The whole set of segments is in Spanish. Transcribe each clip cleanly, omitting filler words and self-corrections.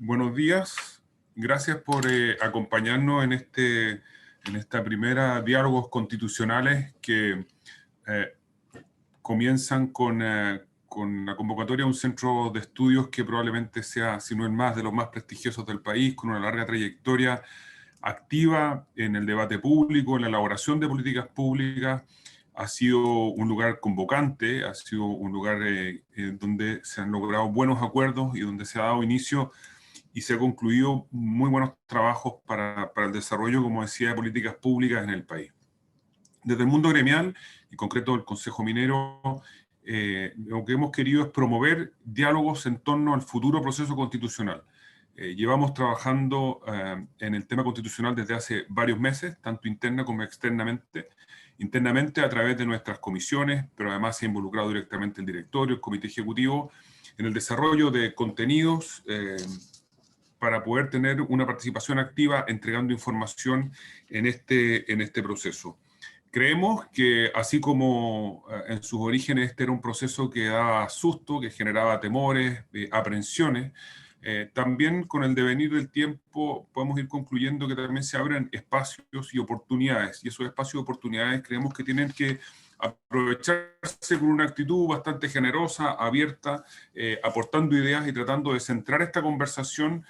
Buenos días. Gracias por acompañarnos en esta primera diálogos constitucionales que eh, comienzan con la convocatoria de un centro de estudios que probablemente sea, si no el más, de los más prestigiosos del país, con una larga trayectoria activa en el debate público, en la elaboración de políticas públicas. Ha sido un lugar convocante, ha sido un lugar donde se han logrado buenos acuerdos y donde se ha dado inicio y se ha concluido muy buenos trabajos para el desarrollo, como decía, de políticas públicas en el país. Desde el mundo gremial, en concreto el Consejo Minero, lo que hemos querido es promover diálogos en torno al futuro proceso constitucional. Llevamos trabajando en el tema constitucional desde hace varios meses, tanto interna como externamente. Internamente a través de nuestras comisiones, pero además se ha involucrado directamente el directorio, el comité ejecutivo, en el desarrollo de contenidos para poder tener una participación activa entregando información en este proceso. Creemos que así como en sus orígenes este era un proceso que daba susto, que generaba temores, aprensiones, también con el devenir del tiempo podemos ir concluyendo que también se abren espacios y oportunidades, y esos espacios y oportunidades creemos que tienen que aprovecharse con una actitud bastante generosa, abierta, aportando ideas y tratando de centrar esta conversación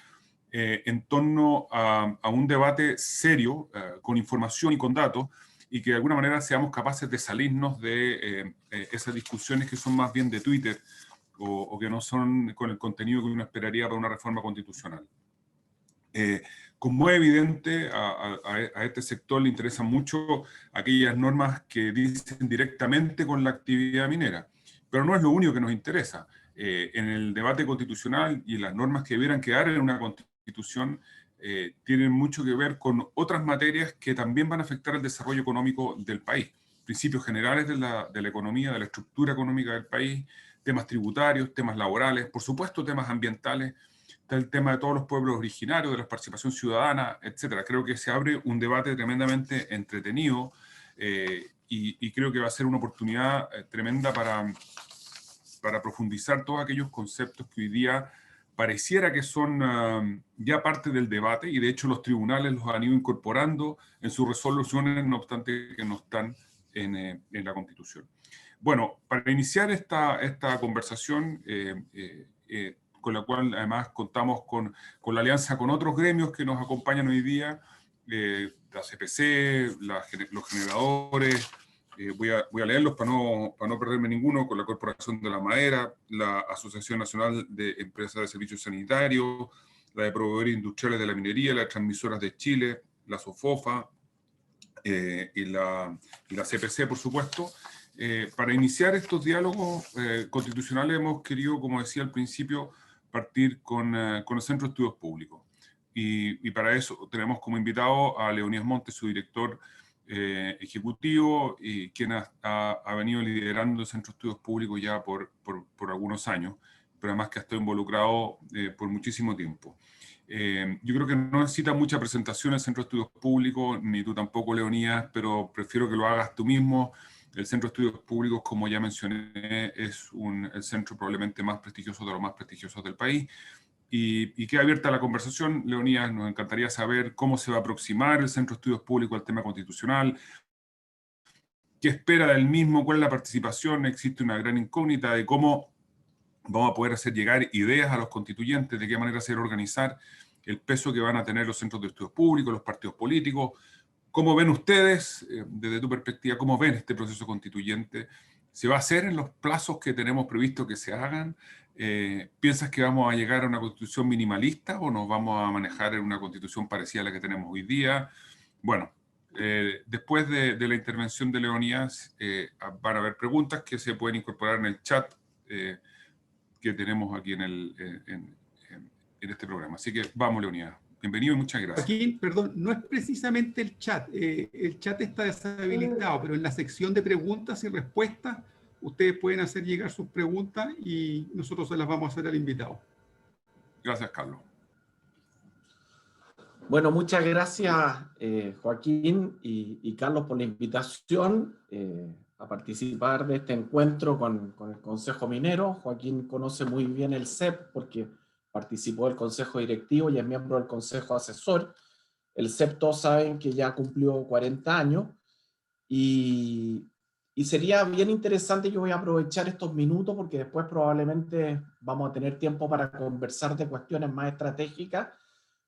en torno a un debate serio, con información y con datos, y que de alguna manera seamos capaces de salirnos de esas discusiones que son más bien de Twitter o que no son con el contenido que uno esperaría para una reforma constitucional. Como es evidente, a este sector le interesan mucho aquellas normas que dicen directamente con la actividad minera, pero no es lo único que nos interesa. En el debate constitucional y las normas que debieran quedar en una constitución tienen mucho que ver con otras materias que también van a afectar el desarrollo económico del país. Principios generales de la economía, de la estructura económica del país, temas tributarios, temas laborales, por supuesto temas ambientales. Está el tema de todos los pueblos originarios, de la participación ciudadana, etcétera. Creo que se abre un debate tremendamente entretenido y creo que va a ser una oportunidad tremenda para profundizar todos aquellos conceptos que hoy día pareciera que son ya parte del debate, y de hecho los tribunales los han ido incorporando en sus resoluciones, no obstante que no están en la Constitución. Bueno, para iniciar esta conversación, con la cual además contamos con la alianza con otros gremios que nos acompañan hoy día, la CPC, los generadores, voy a leerlos para no perderme ninguno, con la Corporación de la Madera, la Asociación Nacional de Empresas de Servicios Sanitarios, la de Proveedores Industriales de la Minería, las Transmisoras de Chile, la SOFOFA y la CPC, por supuesto. Para iniciar estos diálogos constitucionales hemos querido, como decía al principio, partir con el Centro de Estudios Públicos. Y para eso tenemos como invitado a Leonías Montes, su director ejecutivo, y quien ha venido liderando el Centro de Estudios Públicos ya por algunos años, pero además que ha estado involucrado por muchísimo tiempo. Yo creo que no necesita mucha presentación el Centro de Estudios Públicos, ni tú tampoco, Leonías, pero prefiero que lo hagas tú mismo. El Centro de Estudios Públicos, como ya mencioné, es el centro probablemente más prestigioso de los más prestigiosos del país. Y queda abierta la conversación. Leonías, nos encantaría saber cómo se va a aproximar el Centro de Estudios Públicos al tema constitucional, qué espera del mismo, cuál es la participación. Existe una gran incógnita de cómo vamos a poder hacer llegar ideas a los constituyentes, de qué manera hacer organizar el peso que van a tener los centros de estudios públicos, los partidos políticos. ¿Cómo ven ustedes, desde tu perspectiva, cómo ven este proceso constituyente? ¿Se va a hacer en los plazos que tenemos previsto que se hagan? ¿Piensas que vamos a llegar a una constitución minimalista o nos vamos a manejar en una constitución parecida a la que tenemos hoy día? Bueno, después de la intervención de Leonías, van a haber preguntas que se pueden incorporar en el chat que tenemos aquí en este programa. Así que vamos, Leonías. Bienvenido y muchas gracias. Joaquín, perdón, no es precisamente el chat. El chat está deshabilitado, pero en la sección de preguntas y respuestas, ustedes pueden hacer llegar sus preguntas y nosotros se las vamos a hacer al invitado. Gracias, Carlos. Bueno, muchas gracias, Joaquín y Carlos, por la invitación a participar de este encuentro con el Consejo Minero. Joaquín conoce muy bien el CEP porque participó del consejo directivo y es miembro del consejo asesor. El CEP, todos saben que ya cumplió 40 años y sería bien interesante. Yo voy a aprovechar estos minutos porque después probablemente vamos a tener tiempo para conversar de cuestiones más estratégicas,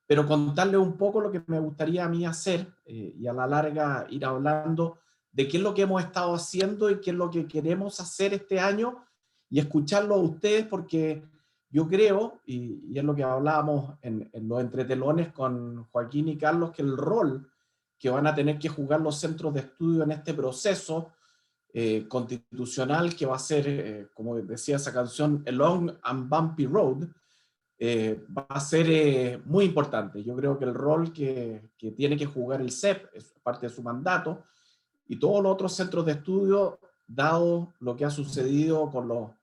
pero contarles un poco lo que me gustaría a mí hacer y a la larga ir hablando de qué es lo que hemos estado haciendo y qué es lo que queremos hacer este año y escucharlo a ustedes, porque yo creo, y es lo que hablábamos en los entretelones con Joaquín y Carlos, que el rol que van a tener que jugar los centros de estudio en este proceso constitucional, que va a ser, como decía esa canción, A Long and Bumpy Road, va a ser muy importante. Yo creo que el rol que tiene que jugar el CEP es parte de su mandato, y todos los otros centros de estudio, dado lo que ha sucedido con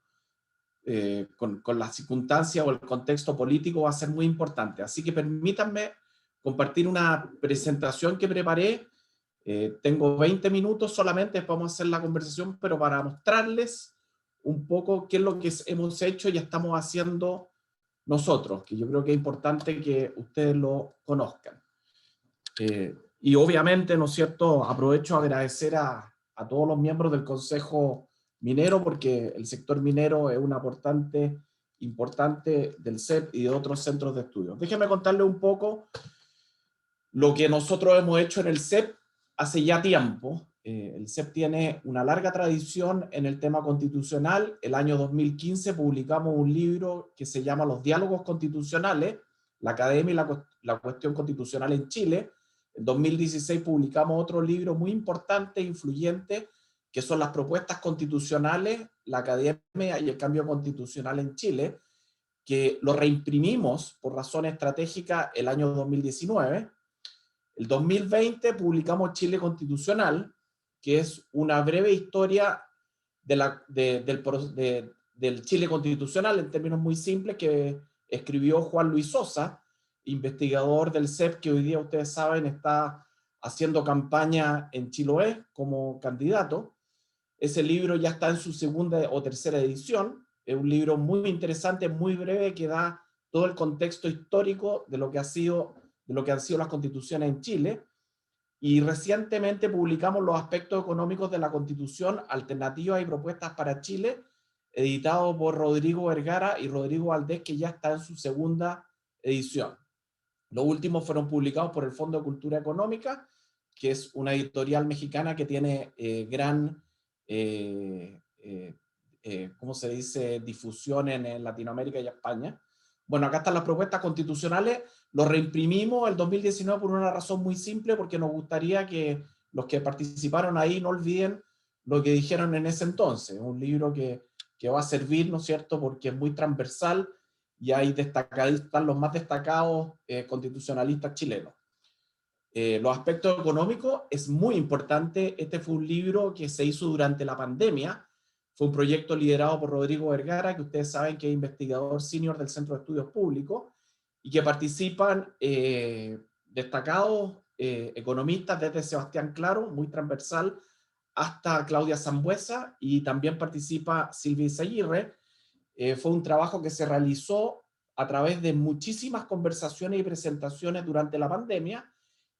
las circunstancias o el contexto político, va a ser muy importante. Así que permítanme compartir una presentación que preparé. Tengo 20 minutos solamente, después vamos a hacer la conversación, pero para mostrarles un poco qué es lo que hemos hecho y estamos haciendo nosotros, que yo creo que es importante que ustedes lo conozcan. Y obviamente, ¿no es cierto?, aprovecho a agradecer a todos los miembros del Consejo Minero, porque el sector minero es un aportante importante del CEP y de otros centros de estudio. Déjenme contarles un poco lo que nosotros hemos hecho en el CEP hace ya tiempo. El CEP tiene una larga tradición en el tema constitucional. El año 2015 publicamos un libro que se llama Los Diálogos Constitucionales, la Academia y la Cuestión Constitucional en Chile. En 2016 publicamos otro libro muy importante e influyente, que son las propuestas constitucionales, la Academia y el cambio constitucional en Chile, que lo reimprimimos por razones estratégicas el año 2019. El 2020 publicamos Chile Constitucional, que es una breve historia del Chile Constitucional, en términos muy simples, que escribió Juan Luis Sosa, investigador del CEP, que hoy día ustedes saben está haciendo campaña en Chiloé como candidato. Ese libro ya está en su segunda o tercera edición. Es un libro muy interesante, muy breve, que da todo el contexto histórico de lo que han sido las constituciones en Chile. Y recientemente publicamos Los aspectos económicos de la Constitución, alternativas y propuestas para Chile, editado por Rodrigo Vergara y Rodrigo Valdés, que ya está en su segunda edición. Los últimos fueron publicados por el Fondo de Cultura Económica, que es una editorial mexicana que tiene gran, ¿cómo se dice?, difusión en Latinoamérica y España. Bueno, acá están las propuestas constitucionales. Lo reimprimimos el 2019 por una razón muy simple, porque nos gustaría que los que participaron ahí no olviden lo que dijeron en ese entonces. Un libro que va a servir, ¿no es cierto?, porque es muy transversal y ahí están los más destacados constitucionalistas chilenos. Los aspectos económicos es muy importante. Este fue un libro que se hizo durante la pandemia. Fue un proyecto liderado por Rodrigo Vergara, que ustedes saben que es investigador senior del Centro de Estudios Públicos, y que participan destacados economistas, desde Sebastián Claro, muy transversal, hasta Claudia Sambuesa, y también participa Silvia Izaguirre. Fue un trabajo que se realizó a través de muchísimas conversaciones y presentaciones durante la pandemia,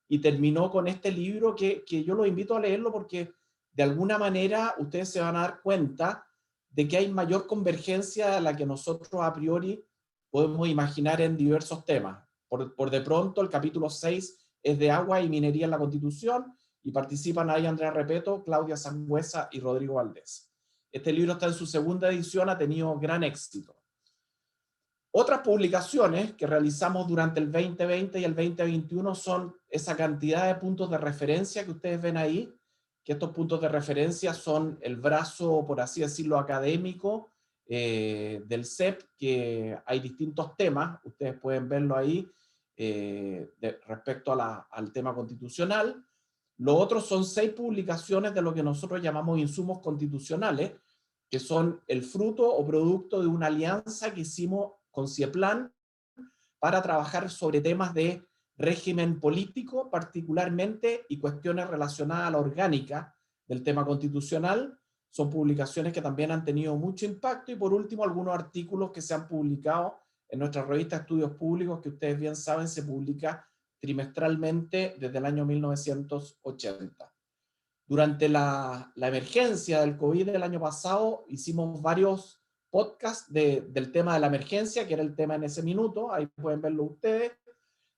y terminó con este libro que yo los invito a leerlo, porque de alguna manera ustedes se van a dar cuenta de que hay mayor convergencia a la que nosotros a priori podemos imaginar en diversos temas. Por de pronto, el capítulo 6 es de agua y minería en la Constitución, y participan ahí Andrea Repeto, Claudia Sangüesa y Rodrigo Valdés. Este libro está en su segunda edición, ha tenido gran éxito. Otras publicaciones que realizamos durante el 2020 y el 2021 son esa cantidad de puntos de referencia que ustedes ven ahí, que estos puntos de referencia son el brazo, por así decirlo, académico del CEP, que hay distintos temas, ustedes pueden verlo ahí respecto al tema constitucional. Lo otro son 6 publicaciones de lo que nosotros llamamos insumos constitucionales, que son el fruto o producto de una alianza que hicimos con CIEPLAN para trabajar sobre temas de régimen político particularmente y cuestiones relacionadas a la orgánica del tema constitucional. Son publicaciones que también han tenido mucho impacto. Y por último, algunos artículos que se han publicado en nuestra revista Estudios Públicos, que ustedes bien saben se publica trimestralmente desde el año 1980. Durante la emergencia del COVID del año pasado, hicimos varios podcasts del tema de la emergencia, que era el tema en ese minuto, ahí pueden verlo ustedes.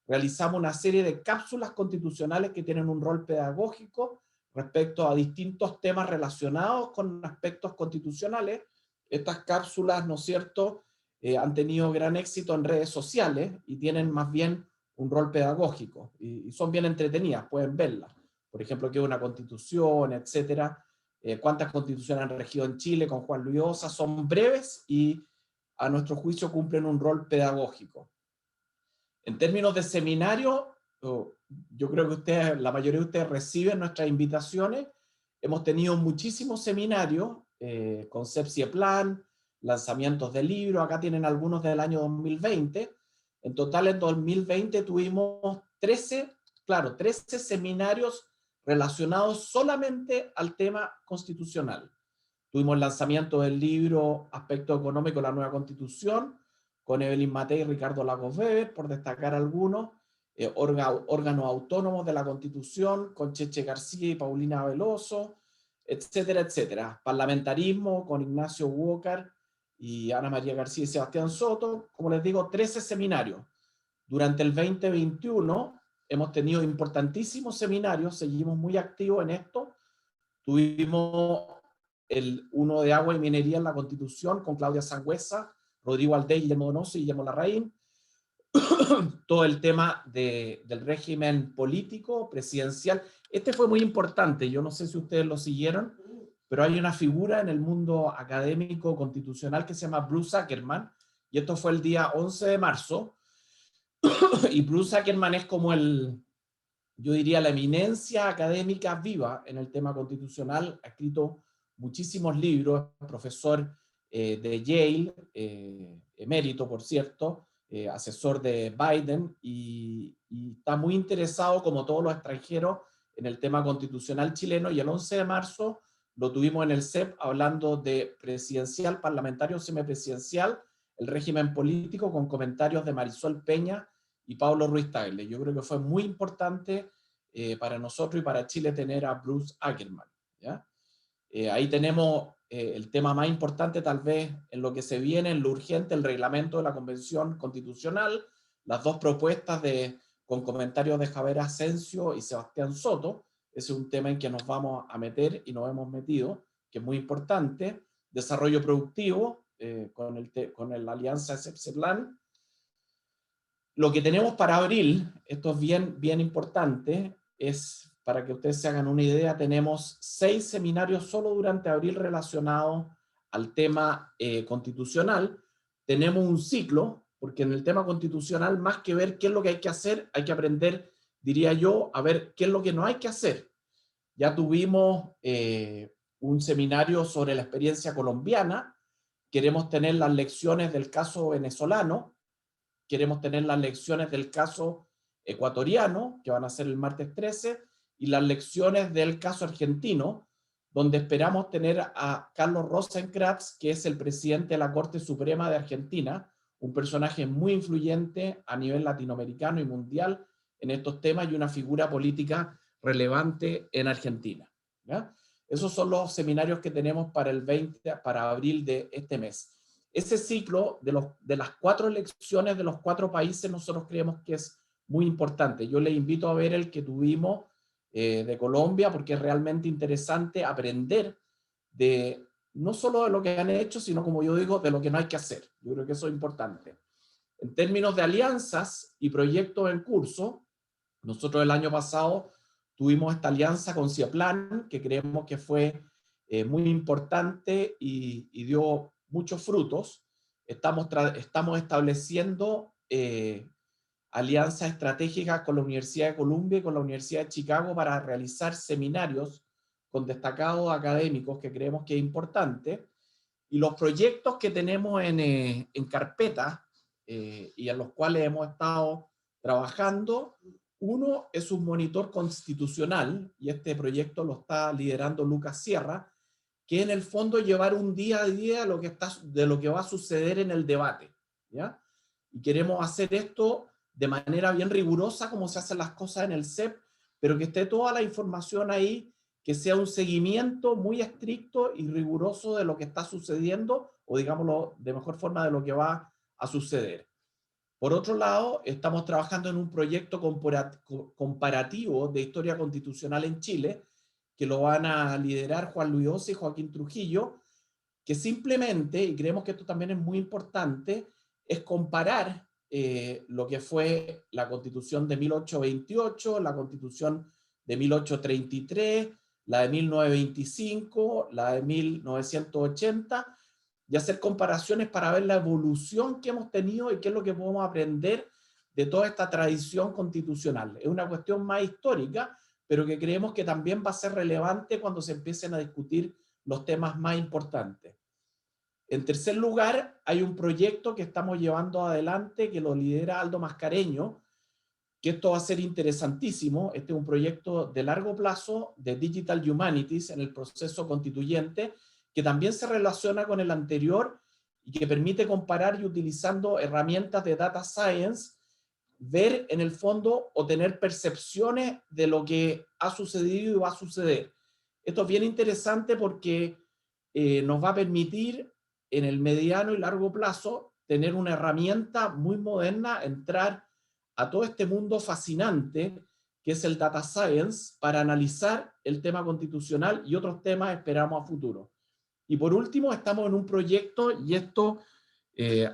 Realizamos una serie de cápsulas constitucionales que tienen un rol pedagógico respecto a distintos temas relacionados con aspectos constitucionales. Estas cápsulas, ¿no es cierto?, han tenido gran éxito en redes sociales y tienen más bien un rol pedagógico, y son bien entretenidas, pueden verlas. Por ejemplo, qué es una constitución, etcétera. Cuántas constituciones han regido en Chile con Juan Luis Ossa. Son breves y a nuestro juicio cumplen un rol pedagógico. En términos de seminario, yo creo que ustedes, la mayoría de ustedes reciben nuestras invitaciones. Hemos tenido muchísimos seminarios, Concepcie Plan, lanzamientos de libros, acá tienen algunos del año 2020. En total en 2020 tuvimos 13 seminarios relacionados solamente al tema constitucional. Tuvimos el lanzamiento del libro Aspecto Económico de la Nueva Constitución, con Evelyn Matei y Ricardo Lagos Weber, por destacar algunos. Órganos autónomos de la Constitución, con Cheche García y Paulina Veloso, etcétera, etcétera. Parlamentarismo, con Ignacio Walker y Ana María García y Sebastián Soto. Como les digo, 13 seminarios. Durante el 2021 hemos tenido importantísimos seminarios, seguimos muy activos en esto. Tuvimos uno de agua y minería en la Constitución con Claudia Sangüesa, Rodrigo Aldey, Guillermo Donoso y Guillermo Larraín. Todo el tema del régimen político, presidencial. Este fue muy importante, yo no sé si ustedes lo siguieron, pero hay una figura en el mundo académico constitucional que se llama Bruce Ackerman, y esto fue el día 11 de marzo, y Bruce Ackerman es como yo diría, la eminencia académica viva en el tema constitucional. Ha escrito muchísimos libros, profesor de Yale, emérito, por cierto, asesor de Biden, y está muy interesado, como todos los extranjeros, en el tema constitucional chileno, y el 11 de marzo lo tuvimos en el CEP hablando de presidencial, parlamentario, semipresidencial, el régimen político, con comentarios de Marisol Peña y Pablo Ruiz Tagle. Yo creo que fue muy importante para nosotros y para Chile tener a Bruce Ackerman, ¿ya? Ahí tenemos el tema más importante tal vez en lo que se viene, en lo urgente, el reglamento de la Convención Constitucional, las dos propuestas con comentarios de Javier Asensio y Sebastián Soto. Ese es un tema en que nos vamos a meter y nos hemos metido, que es muy importante. Desarrollo productivo, con la alianza SEPSE-Plan. Lo que tenemos para abril, esto es bien importante, es, para que ustedes se hagan una idea, tenemos 6 seminarios solo durante abril relacionados al tema constitucional. Tenemos un ciclo, porque en el tema constitucional, más que ver qué es lo que hay que hacer, hay que aprender, diría yo, a ver qué es lo que no hay que hacer. Ya tuvimos un seminario sobre la experiencia colombiana, queremos tener las lecciones del caso venezolano, queremos tener las lecciones del caso ecuatoriano, que van a ser el martes 13, y las lecciones del caso argentino, donde esperamos tener a Carlos Rosenkrantz, que es el presidente de la Corte Suprema de Argentina, un personaje muy influyente a nivel latinoamericano y mundial en estos temas, y una figura política relevante en Argentina, ¿ya? Esos son los seminarios que tenemos para abril de este mes. Ese ciclo de las 4 elecciones de los 4 países, nosotros creemos que es muy importante. Yo les invito a ver el que tuvimos de Colombia, porque es realmente interesante aprender no solo de lo que han hecho, sino, como yo digo, de lo que no hay que hacer. Yo creo que eso es importante. En términos de alianzas y proyectos en curso, nosotros el año pasado tuvimos esta alianza con CIEPLAN, que creemos que fue muy importante y dio muchos frutos. Estamos estableciendo alianzas estratégicas con la Universidad de Columbia y con la Universidad de Chicago para realizar seminarios con destacados académicos, que creemos que es importante. Y los proyectos que tenemos en carpeta y en los cuales hemos estado trabajando, uno es un monitor constitucional, y este proyecto lo está liderando Lucas Sierra, que en el fondo llevar un día a día de lo que va a suceder en el debate, ¿ya? y queremos hacer esto de manera bien rigurosa, como se hacen las cosas en el CEP, pero que esté toda la información ahí, que sea un seguimiento muy estricto y riguroso de lo que está sucediendo, o digámoslo de mejor forma, de lo que va a suceder. Por otro lado, estamos trabajando en un proyecto comparativo de historia constitucional en Chile, que lo van a liderar Juan Luis Ossa y Joaquín Trujillo, que simplemente, y creemos que esto también es muy importante, es comparar lo que fue la Constitución de 1828, la Constitución de 1833, la de 1925, la de 1980, y hacer comparaciones para ver la evolución que hemos tenido y qué es lo que podemos aprender de toda esta tradición constitucional. Es una cuestión más histórica, pero que creemos que también va a ser relevante cuando se empiecen a discutir los temas más importantes. En tercer lugar, hay un proyecto que estamos llevando adelante que lo lidera Aldo Mascareño, que esto va a ser interesantísimo. Este es un proyecto de largo plazo de Digital Humanities en el proceso constituyente, que también se relaciona con el anterior y que permite comparar y utilizando herramientas de data science, ver en el fondo o tener percepciones de lo que ha sucedido y va a suceder. Esto es bien interesante porque nos va a permitir en el mediano y largo plazo tener una herramienta muy moderna, entrar a todo este mundo fascinante que es el data science para analizar el tema constitucional y otros temas esperamos a futuro. Y por último, estamos en un proyecto, y esto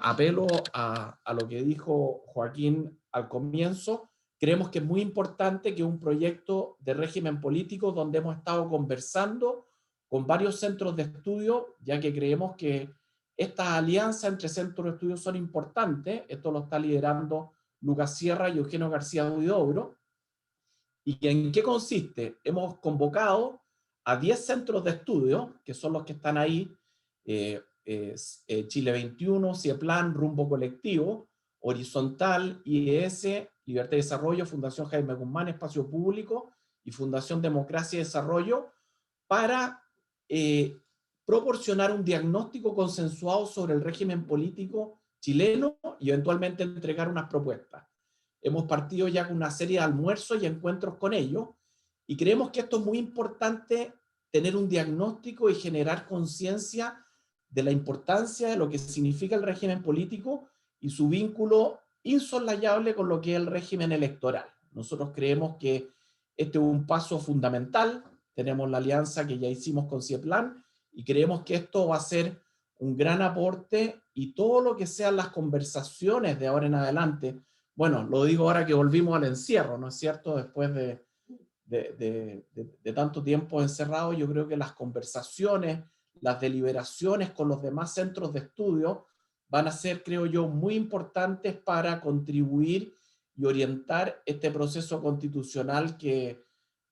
apelo a lo que dijo Joaquín al comienzo, creemos que es muy importante que un proyecto de régimen político donde hemos estado conversando con varios centros de estudio, ya que creemos que estas alianzas entre centros de estudio son importantes. Esto lo está liderando Lucas Sierra y Eugenio García Huidobro. ¿Y en qué consiste? Hemos convocado a 10 centros de estudio, que son los que están ahí, Chile 21, CIEPLAN, Rumbo Colectivo, Horizontal, IES, Libertad y Desarrollo, Fundación Jaime Guzmán, Espacio Público y Fundación Democracia y Desarrollo, para proporcionar un diagnóstico consensuado sobre el régimen político chileno y eventualmente entregar unas propuestas. Hemos partido ya con una serie de almuerzos y encuentros con ellos, y creemos que esto es muy importante, tener un diagnóstico y generar conciencia de la importancia de lo que significa el régimen político y su vínculo insoslayable con lo que es el régimen electoral. Nosotros creemos que este es un paso fundamental. Tenemos la alianza que ya hicimos con CIEPLAN y creemos que esto va a ser un gran aporte, y todo lo que sean las conversaciones de ahora en adelante. Bueno, lo digo ahora que volvimos al encierro, ¿no es cierto? Después de tanto tiempo encerrado, yo creo que las conversaciones, las deliberaciones con los demás centros de estudio van a ser, creo yo, muy importantes para contribuir y orientar este proceso constitucional que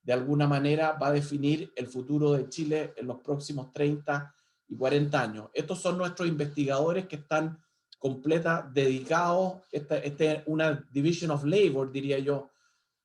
de alguna manera va a definir el futuro de Chile en los próximos 30 y 40 años. Estos son nuestros investigadores que están dedicados, una division of labor, diría yo,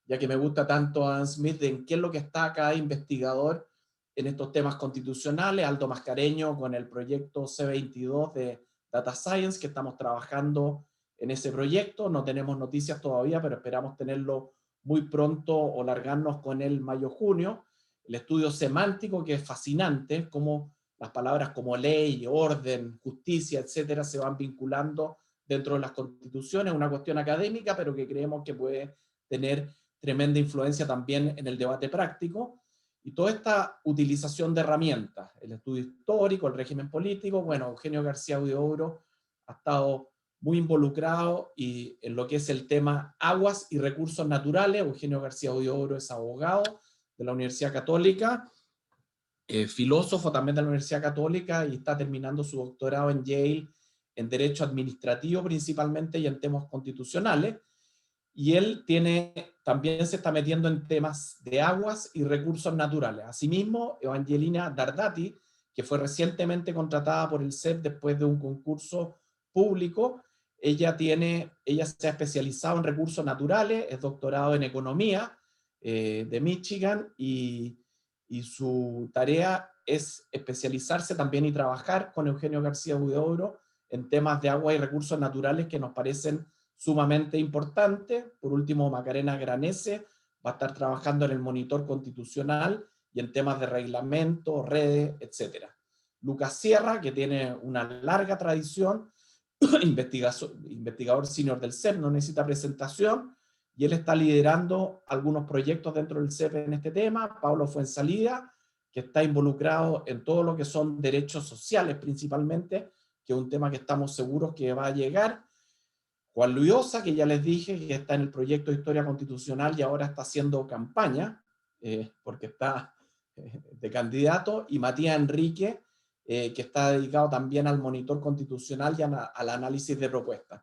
ya que me gusta tanto Adam Smith, en qué es lo que está cada investigador en estos temas constitucionales. Aldo Mascareño con el proyecto C22 de Data Science, que estamos trabajando en ese proyecto. No tenemos noticias todavía, pero esperamos tenerlo muy pronto o largarnos con él mayo-junio. El estudio semántico, que es fascinante, cómo las palabras como ley, orden, justicia, etcétera, se van vinculando dentro de las constituciones. Una cuestión académica, pero que creemos que puede tener tremenda influencia también en el debate práctico. Y toda esta utilización de herramientas, el estudio histórico, el régimen político, bueno, Eugenio García Huidobro ha estado muy involucrado y en lo que es el tema aguas y recursos naturales. Eugenio García Huidobro es abogado de la Universidad Católica, filósofo también de la Universidad Católica, y está terminando su doctorado en Yale en Derecho Administrativo principalmente y en temas constitucionales. Y él también se está metiendo en temas de aguas y recursos naturales. Asimismo, Evangelina Dardati, que fue recientemente contratada por el CEP después de un concurso público, ella se ha especializado en recursos naturales, es doctorado en economía de Michigan, y su tarea es especializarse también y trabajar con Eugenio García Huidobro en temas de agua y recursos naturales que nos parecen sumamente importante. Por último, Macarena Granese va a estar trabajando en el monitor constitucional y en temas de reglamento, redes, etc. Lucas Sierra, que tiene una larga tradición, investigador senior del CEP, no necesita presentación, y él está liderando algunos proyectos dentro del CEP en este tema. Pablo Fuenzalida, que está involucrado en todo lo que son derechos sociales principalmente, que es un tema que estamos seguros que va a llegar. Juan Luis Osa, que ya les dije que está en el proyecto de Historia Constitucional y ahora está haciendo campaña, porque está de candidato, y Matías Enrique, que está dedicado también al monitor constitucional y al análisis de propuestas.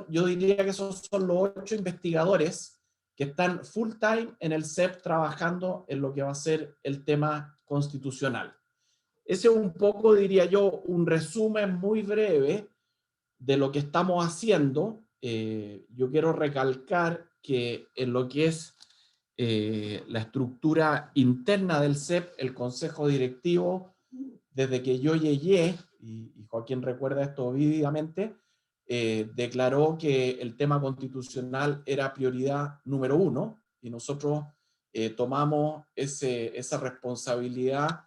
Yo diría que esos son los 8 investigadores que están full time en el CEP trabajando en lo que va a ser el tema constitucional. Ese es un poco, diría yo, un resumen muy breve de lo que estamos haciendo. Yo quiero recalcar que en lo que es la estructura interna del CEP, el Consejo Directivo, desde que yo llegué, y Joaquín recuerda esto vívidamente, declaró que el tema constitucional era prioridad número 1, y nosotros tomamos esa responsabilidad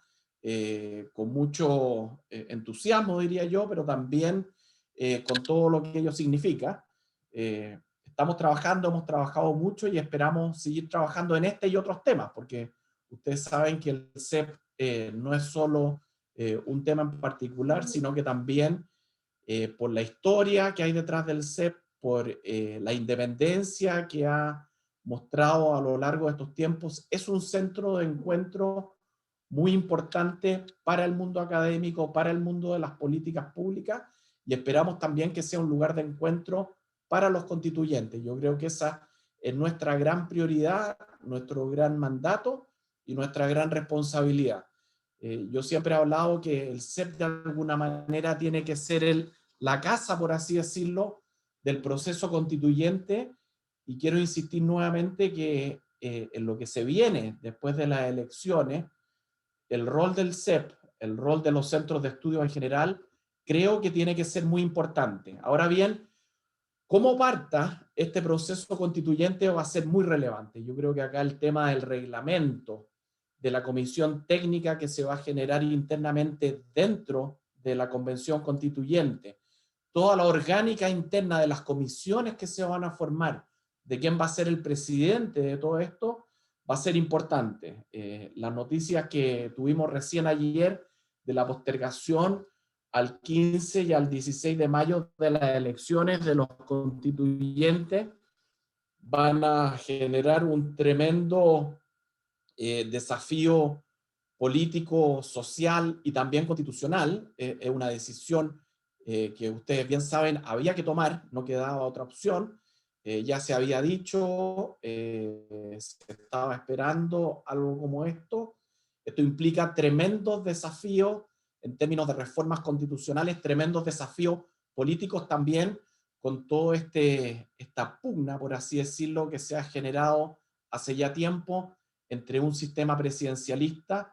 con mucho entusiasmo, diría yo, pero también con todo lo que ello significa. Hemos trabajado mucho y esperamos seguir trabajando en este y otros temas, porque ustedes saben que el CEP no es solo un tema en particular, sino que también por la historia que hay detrás del CEP, por la independencia que ha mostrado a lo largo de estos tiempos, es un centro de encuentro muy importante para el mundo académico, para el mundo de las políticas públicas, y esperamos también que sea un lugar de encuentro para los constituyentes. Yo creo que esa es nuestra gran prioridad, nuestro gran mandato y nuestra gran responsabilidad. Yo siempre he hablado que el CEP de alguna manera tiene que ser la casa, por así decirlo, del proceso constituyente, y quiero insistir nuevamente que en lo que se viene después de las elecciones, el rol del CEP, el rol de los centros de estudio en general, creo que tiene que ser muy importante. Ahora bien, cómo parta este proceso constituyente va a ser muy relevante. Yo creo que acá el tema del reglamento, de la comisión técnica que se va a generar internamente dentro de la convención constituyente, toda la orgánica interna de las comisiones que se van a formar, de quién va a ser el presidente de todo esto, va a ser importante. Las noticias que tuvimos recién ayer de la postergación al 15 y al 16 de mayo de las elecciones de los constituyentes van a generar un tremendo desafío político, social y también constitucional. Es una decisión que ustedes bien saben había que tomar, no quedaba otra opción. Ya se había dicho, se estaba esperando algo como esto. Esto implica tremendos desafíos en términos de reformas constitucionales, tremendos desafíos políticos también, con todo esta pugna, por así decirlo, que se ha generado hace ya tiempo entre un sistema presidencialista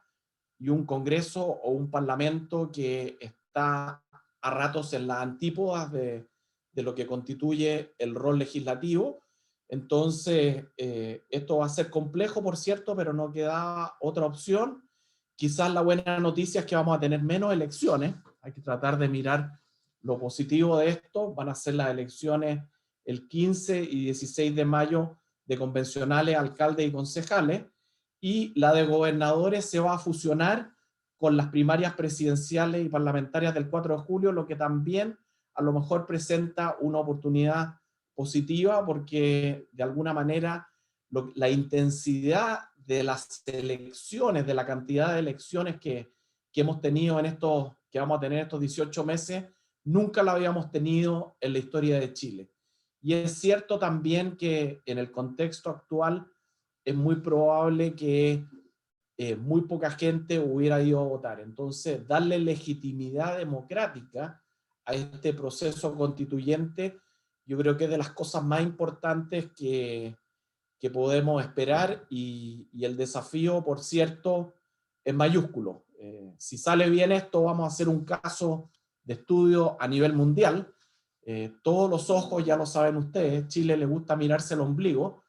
y un Congreso o un Parlamento que está a ratos en las antípodas de lo que constituye el rol legislativo. Entonces, esto va a ser complejo, por cierto, pero no queda otra opción. Quizás la buena noticia es que vamos a tener menos elecciones. Hay que tratar de mirar lo positivo de esto. Van a ser las elecciones el 15 y 16 de mayo de convencionales, alcaldes y concejales, y la de gobernadores se va a fusionar con las primarias presidenciales y parlamentarias del 4 de julio, lo que también a lo mejor presenta una oportunidad positiva, porque de alguna manera la intensidad de las elecciones, de la cantidad de elecciones que hemos tenido que vamos a tener estos 18 meses, nunca la habíamos tenido en la historia de Chile. Y es cierto también que en el contexto actual es muy probable que muy poca gente hubiera ido a votar. Entonces, darle legitimidad democrática a este proceso constituyente, yo creo que es de las cosas más importantes que podemos esperar, y el desafío, por cierto, es mayúsculo. Si sale bien esto, vamos a hacer un caso de estudio a nivel mundial. todos los ojos, ya lo saben ustedes, Chile le gusta mirarse el ombligo,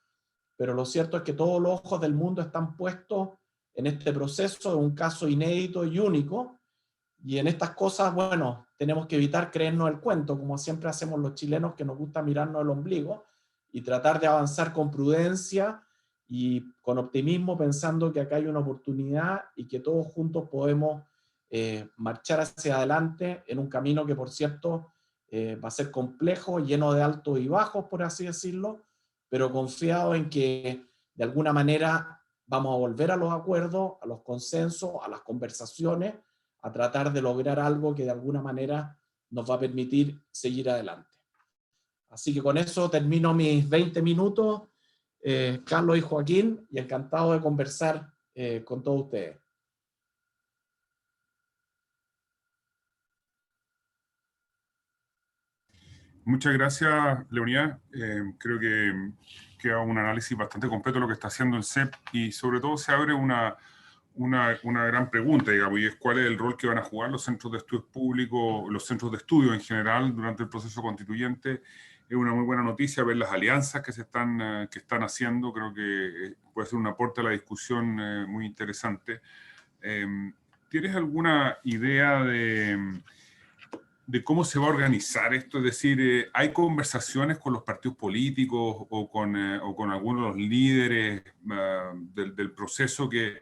pero lo cierto es que todos los ojos del mundo están puestos en este proceso, de un caso inédito y único, y en estas cosas, bueno, tenemos que evitar creernos el cuento, como siempre hacemos los chilenos, que nos gusta mirarnos el ombligo, y tratar de avanzar con prudencia y con optimismo, pensando que acá hay una oportunidad y que todos juntos podemos marchar hacia adelante en un camino que, por cierto, va a ser complejo, lleno de altos y bajos, por así decirlo, pero confiado en que de alguna manera vamos a volver a los acuerdos, a los consensos, a las conversaciones, a tratar de lograr algo que de alguna manera nos va a permitir seguir adelante. Así que con eso termino mis 20 minutos, Carlos y Joaquín, y encantado de conversar con todos ustedes. Muchas gracias, Leonidas. Creo que queda un análisis bastante completo de lo que está haciendo el CEP, y sobre todo se abre una gran pregunta, digamos, y es cuál es el rol que van a jugar los centros de estudios públicos, los centros de estudio en general durante el proceso constituyente. Es una muy buena noticia ver las alianzas que están haciendo. Creo que puede ser un aporte a la discusión muy interesante. ¿Tienes alguna idea de cómo se va a organizar esto? Es decir, ¿hay conversaciones con los partidos políticos o con algunos de los líderes del proceso que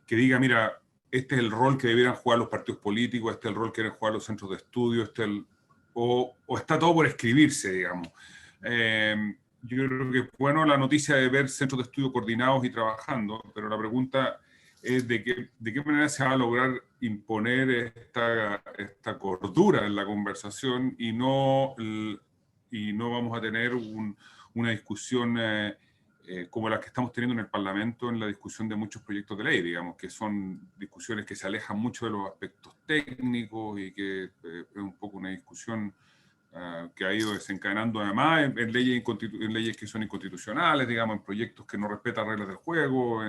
diga, mira, este es el rol que debieran jugar los partidos políticos, este es el rol que deben jugar los centros de estudio, o está todo por escribirse, digamos? Yo creo que es bueno la noticia de ver centros de estudio coordinados y trabajando, pero la pregunta es de qué manera se va a lograr imponer esta cordura en la conversación y no vamos a tener una discusión como la que estamos teniendo en el Parlamento, en la discusión de muchos proyectos de ley, digamos, que son discusiones que se alejan mucho de los aspectos técnicos y que es un poco una discusión que ha ido desencadenando además en leyes que son inconstitucionales, digamos, en proyectos que no respetan reglas del juego.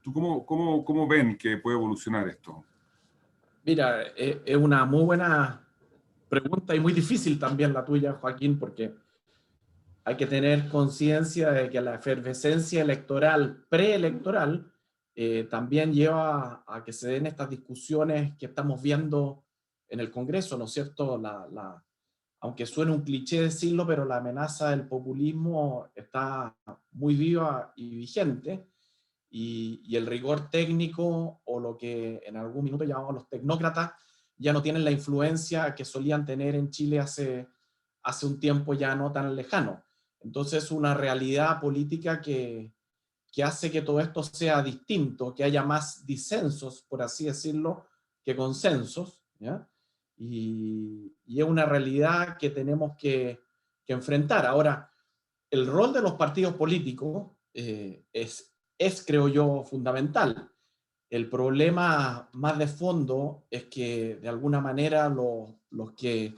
¿Tú cómo ven que puede evolucionar esto? Mira, es una muy buena pregunta y muy difícil también la tuya, Joaquín, porque hay que tener conciencia de que la efervescencia electoral, preelectoral, también lleva a que se den estas discusiones que estamos viendo en el Congreso, ¿no es cierto? Aunque suene un cliché decirlo, pero la amenaza del populismo está muy viva y vigente, y el rigor técnico, o lo que en algún minuto llamamos los tecnócratas, ya no tienen la influencia que solían tener en Chile hace un tiempo ya no tan lejano. Entonces, una realidad política que hace que todo esto sea distinto, que haya más disensos, por así decirlo, que consensos, ¿ya? Y es una realidad que tenemos que enfrentar. Ahora, el rol de los partidos políticos es, creo yo, fundamental. El problema más de fondo es que, de alguna manera, los que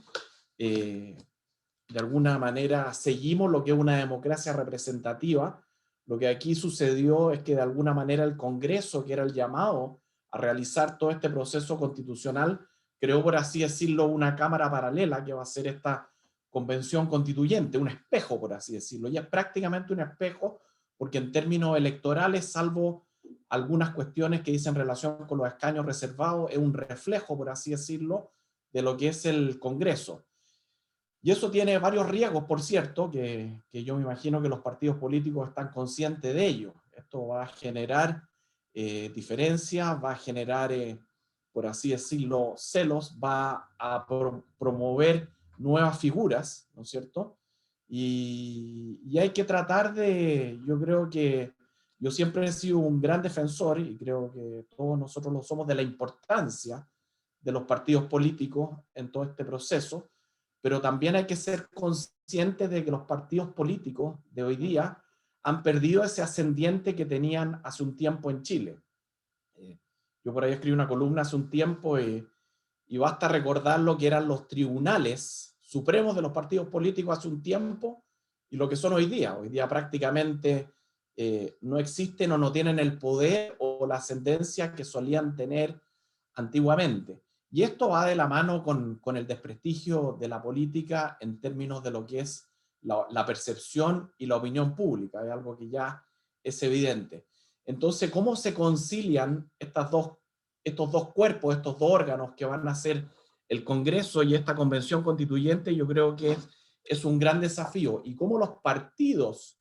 de alguna manera seguimos lo que es una democracia representativa, lo que aquí sucedió es que de alguna manera el Congreso, que era el llamado a realizar todo este proceso constitucional, creó, por así decirlo, una cámara paralela que va a ser esta convención constituyente, un espejo, por así decirlo, y es prácticamente un espejo porque en términos electorales, salvo algunas cuestiones que dicen relación con los escaños reservados, es un reflejo, por así decirlo, de lo que es el Congreso. Y eso tiene varios riesgos, por cierto, que yo me imagino que los partidos políticos están conscientes de ello. Esto va a generar diferencias, va a generar, por así decirlo, celos, va a promover nuevas figuras, ¿no es cierto? Y hay que tratar yo creo que yo siempre he sido un gran defensor, y creo que todos nosotros lo somos, de la importancia de los partidos políticos en todo este proceso, pero también hay que ser conscientes de que los partidos políticos de hoy día han perdido ese ascendiente que tenían hace un tiempo en Chile. Yo por ahí escribí una columna hace un tiempo y basta recordar lo que eran los tribunales supremos de los partidos políticos hace un tiempo y lo que son hoy día. Hoy día prácticamente no existen o no tienen el poder o la ascendencia que solían tener antiguamente. Y esto va de la mano con el desprestigio de la política en términos de lo que es la percepción y la opinión pública, es algo que ya es evidente. Entonces, ¿cómo se concilian estos dos cuerpos, estos dos órganos que van a ser el Congreso y esta Convención Constituyente? Yo creo que es un gran desafío. Y cómo los partidos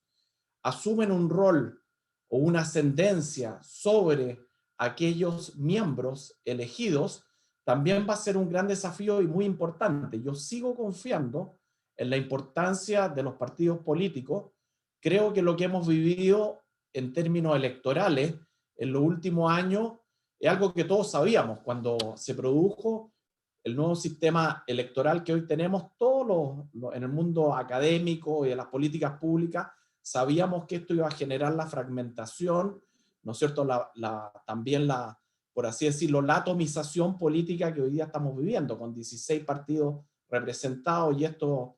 asumen un rol o una ascendencia sobre aquellos miembros elegidos, también va a ser un gran desafío y muy importante. Yo sigo confiando en la importancia de los partidos políticos. Creo que lo que hemos vivido en términos electorales en los últimos años es algo que todos sabíamos. Cuando se produjo el nuevo sistema electoral que hoy tenemos, todos en el mundo académico y de las políticas públicas, sabíamos que esto iba a generar la fragmentación, ¿no es cierto? También por así decirlo, la atomización política que hoy día estamos viviendo, con 16 partidos representados, y esto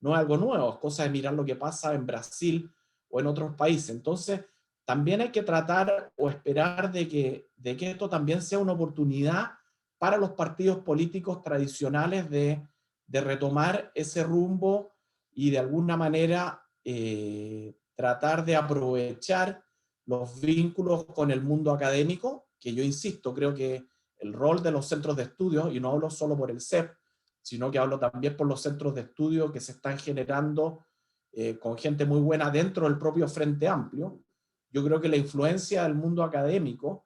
no es algo nuevo, es cosa de mirar lo que pasa en Brasil o en otros países. Entonces, también hay que tratar o esperar de que esto también sea una oportunidad para los partidos políticos tradicionales de retomar ese rumbo y de alguna manera tratar de aprovechar los vínculos con el mundo académico, que yo insisto, creo que el rol de los centros de estudio, y no hablo solo por el CEP, sino que hablo también por los centros de estudio que se están generando con gente muy buena dentro del propio Frente Amplio. Yo creo que la influencia del mundo académico,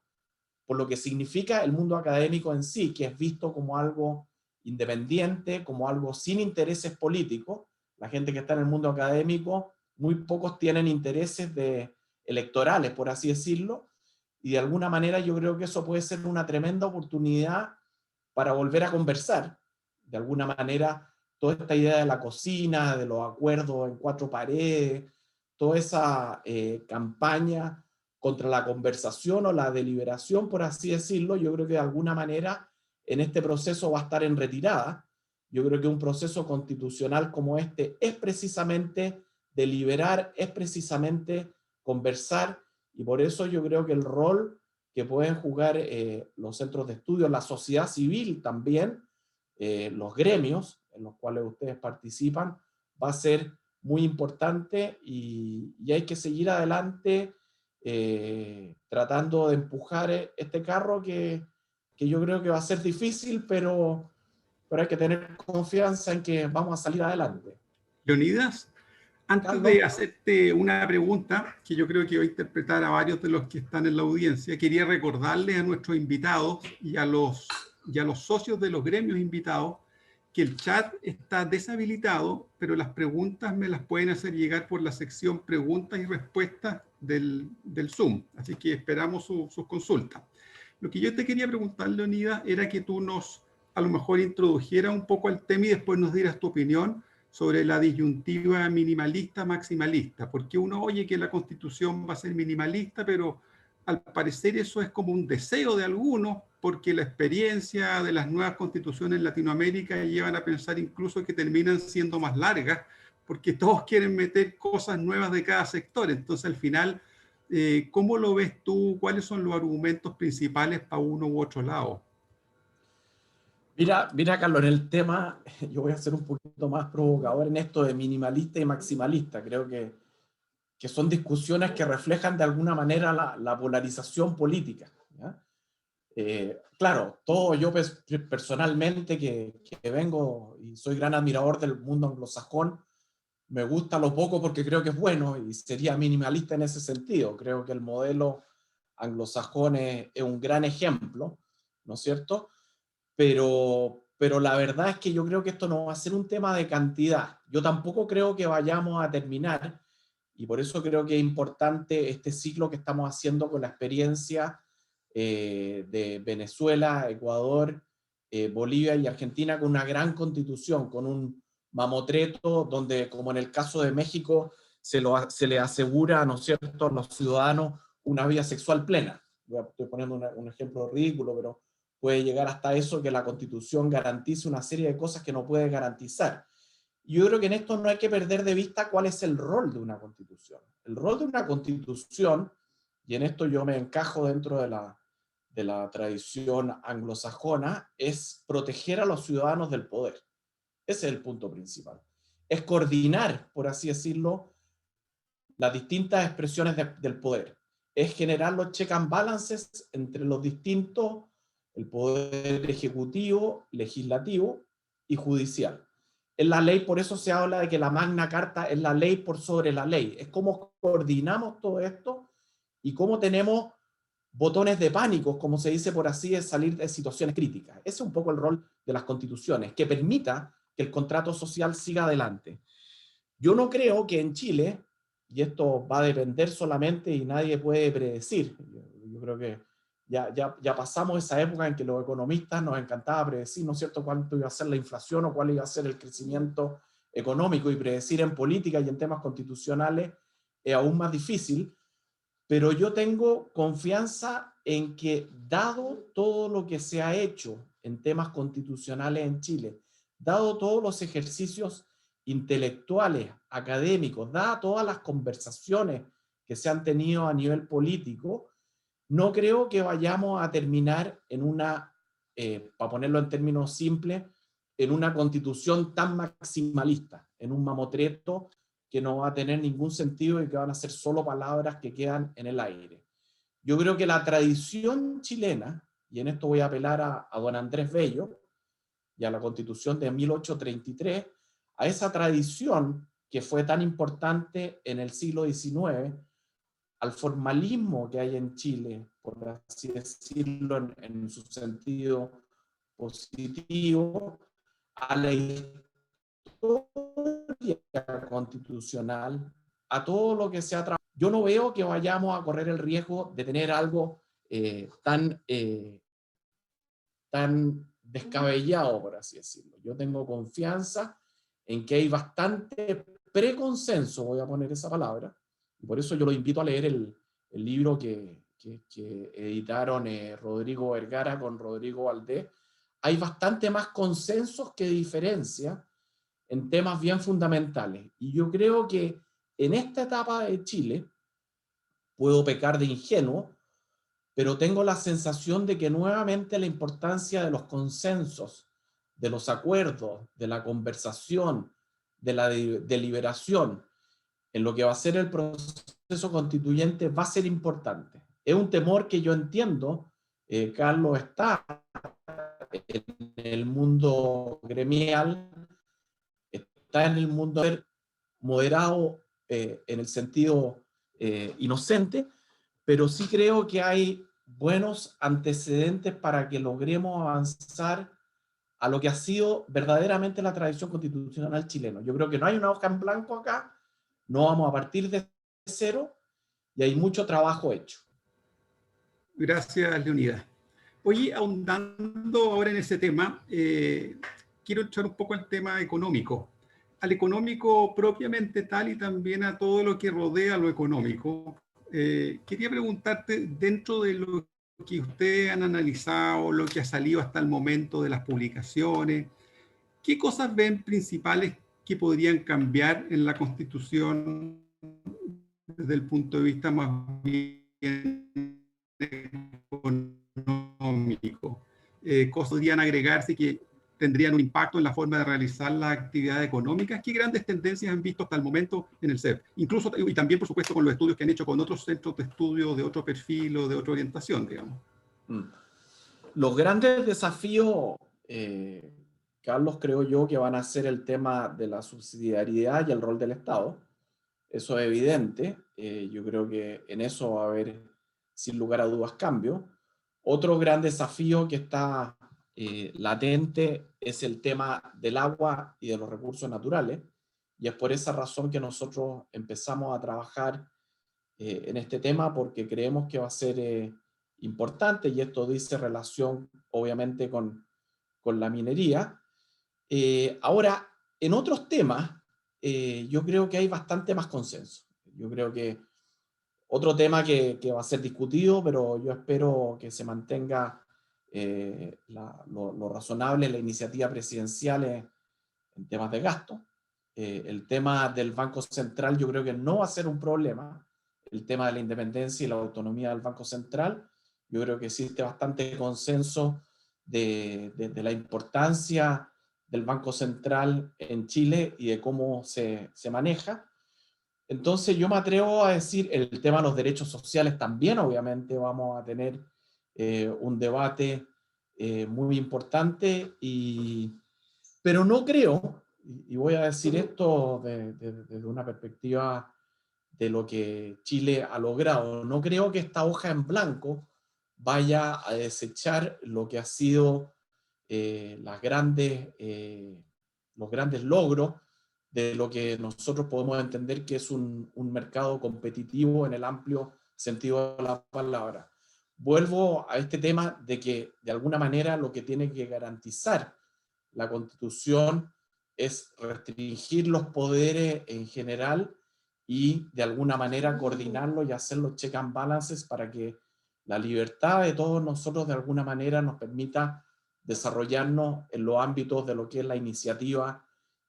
por lo que significa el mundo académico en sí, que es visto como algo independiente, como algo sin intereses políticos. La gente que está en el mundo académico, muy pocos tienen intereses electorales, por así decirlo, y de alguna manera yo creo que eso puede ser una tremenda oportunidad para volver a conversar. De alguna manera, toda esta idea de la cocina, de los acuerdos en cuatro paredes, toda esa campaña contra la conversación o la deliberación, por así decirlo, yo creo que de alguna manera en este proceso va a estar en retirada. Yo creo que un proceso constitucional como este es precisamente deliberar, es precisamente conversar, y por eso yo creo que el rol que pueden jugar los centros de estudio, la sociedad civil también, los gremios en los cuales ustedes participan, va a ser muy importante, y hay que seguir adelante tratando de empujar este carro que yo creo que va a ser difícil, pero hay que tener confianza en que vamos a salir adelante. Leonidas, antes Carlos, de hacerte una pregunta que yo creo que va a interpretar a varios de los que están en la audiencia, quería recordarles a nuestros invitados y a los socios de los gremios invitados que el chat está deshabilitado, pero las preguntas me las pueden hacer llegar por la sección preguntas y respuestas del Zoom. Así que esperamos sus consultas. Lo que yo te quería preguntar, Leonidas, era que tú a lo mejor introdujeras un poco al tema y después nos dieras tu opinión sobre la disyuntiva minimalista-maximalista, porque uno oye que la Constitución va a ser minimalista, pero al parecer eso es como un deseo de algunos, porque la experiencia de las nuevas constituciones en Latinoamérica llevan a pensar incluso que terminan siendo más largas, porque todos quieren meter cosas nuevas de cada sector. Entonces, al final, ¿cómo lo ves tú? ¿Cuáles son los argumentos principales para uno u otro lado? Mira, Carlos, en el tema, yo voy a ser un poquito más provocador en esto de minimalista y maximalista. Creo que son discusiones que reflejan de alguna manera la polarización política, ¿ya? Claro, yo personalmente que vengo y soy gran admirador del mundo anglosajón, me gusta lo poco porque creo que es bueno y sería minimalista en ese sentido. Creo que el modelo anglosajón es un gran ejemplo, ¿no es cierto? Pero la verdad es que yo creo que esto no va a ser un tema de cantidad. Yo tampoco creo que vayamos a terminar, y por eso creo que es importante este ciclo que estamos haciendo con la experiencia de Venezuela, Ecuador, Bolivia y Argentina, con una gran constitución, con un mamotreto donde, como en el caso de México, se le asegura, ¿no es cierto?, a los ciudadanos una vida sexual plena. Estoy poniendo un ejemplo ridículo, pero puede llegar hasta eso, que la Constitución garantice una serie de cosas que no puede garantizar. Yo creo que en esto no hay que perder de vista cuál es el rol de una Constitución. El rol de una Constitución, y en esto yo me encajo dentro de de la tradición anglosajona es proteger a los ciudadanos del poder. Ese es el punto principal. Es coordinar, por así decirlo, las distintas expresiones del poder. Es generar los check and balances entre los distintos, el poder ejecutivo, legislativo y judicial. En la ley, por eso se habla de que la Magna Carta es la ley por sobre la ley. Es cómo coordinamos todo esto y cómo tenemos botones de pánico, como se dice por así, es salir de situaciones críticas. Ese es un poco el rol de las constituciones, que permita que el contrato social siga adelante. Yo no creo que en Chile, y esto va a depender solamente y nadie puede predecir, yo creo que ya pasamos esa época en que los economistas nos encantaba predecir, ¿no es cierto?, cuánto iba a ser la inflación o cuál iba a ser el crecimiento económico, y predecir en política y en temas constitucionales es aún más difícil, pero yo tengo confianza en que, dado todo lo que se ha hecho en temas constitucionales en Chile, dado todos los ejercicios intelectuales, académicos, dadas todas las conversaciones que se han tenido a nivel político, no creo que vayamos a terminar en una, para ponerlo en términos simples, en una constitución tan maximalista, en un mamotreto que no va a tener ningún sentido y que van a ser solo palabras que quedan en el aire. Yo creo que la tradición chilena, y en esto voy a apelar a don Andrés Bello y a la Constitución de 1833, a esa tradición que fue tan importante en el siglo XIX, al formalismo que hay en Chile, por así decirlo, en su sentido positivo, a la historia constitucional, a todo lo que se ha trabajado. Yo no veo que vayamos a correr el riesgo de tener algo tan descabellado, por así decirlo. Yo tengo confianza en que hay bastante preconsenso, voy a poner esa palabra, y por eso yo lo invito a leer el libro que editaron Rodrigo Vergara con Rodrigo Valdés. Hay bastante más consensos que diferencia en temas bien fundamentales. Y yo creo que en esta etapa de Chile, puedo pecar de ingenuo, pero tengo la sensación de que nuevamente la importancia de los consensos, de los acuerdos, de la conversación, de la deliberación, en lo que va a ser el proceso constituyente va a ser importante. Es un temor que yo entiendo, Carlos, está en el mundo gremial, está en el mundo moderado en el sentido inocente, pero sí creo que hay buenos antecedentes para que logremos avanzar a lo que ha sido verdaderamente la tradición constitucional chilena. Yo creo que no hay una hoja en blanco acá, no vamos a partir de cero y hay mucho trabajo hecho. Gracias, Leonidas. Oye, ahondando ahora en ese tema, quiero echar un poco al tema económico. Al económico propiamente tal y también a todo lo que rodea lo económico. Quería preguntarte, dentro de lo que ustedes han analizado, lo que ha salido hasta el momento de las publicaciones, ¿qué cosas ven principales que podrían cambiar en la Constitución desde el punto de vista más bien económico? ¿Cosas podrían agregarse que tendrían un impacto en la forma de realizar las actividades económicas? ¿Qué grandes tendencias han visto hasta el momento en el CEP? Incluso, y también, por supuesto, con los estudios que han hecho con otros centros de estudio de otro perfil o de otra orientación, digamos. Los grandes desafíos, Carlos, creo yo que van a ser el tema de la subsidiariedad y el rol del Estado. Eso es evidente. Yo creo que en eso va a haber, sin lugar a dudas, cambios. Otro gran desafío que está latente es el tema del agua y de los recursos naturales, y es por esa razón que nosotros empezamos a trabajar en este tema, porque creemos que va a ser importante, y esto dice relación obviamente con la minería. Ahora, en otros temas, yo creo que hay bastante más consenso. Yo creo que otro tema que va a ser discutido, pero yo espero que se mantenga lo razonable, la iniciativa presidencial en temas de gasto. El tema del Banco Central yo creo que no va a ser un problema, el tema de la independencia y la autonomía del Banco Central. Yo creo que existe bastante consenso de la importancia del Banco Central en Chile y de cómo se maneja. Entonces yo me atrevo a decir, el tema de los derechos sociales también obviamente vamos a tener un debate muy importante, pero no creo, y voy a decir esto desde una perspectiva de lo que Chile ha logrado, no creo que esta hoja en blanco vaya a desechar lo que ha sido los grandes logros de lo que nosotros podemos entender que es un mercado competitivo en el amplio sentido de la palabra. Vuelvo a este tema de que de alguna manera lo que tiene que garantizar la Constitución es restringir los poderes en general y de alguna manera coordinarlos y hacer los check and balances para que la libertad de todos nosotros de alguna manera nos permita desarrollarnos en los ámbitos de lo que es la iniciativa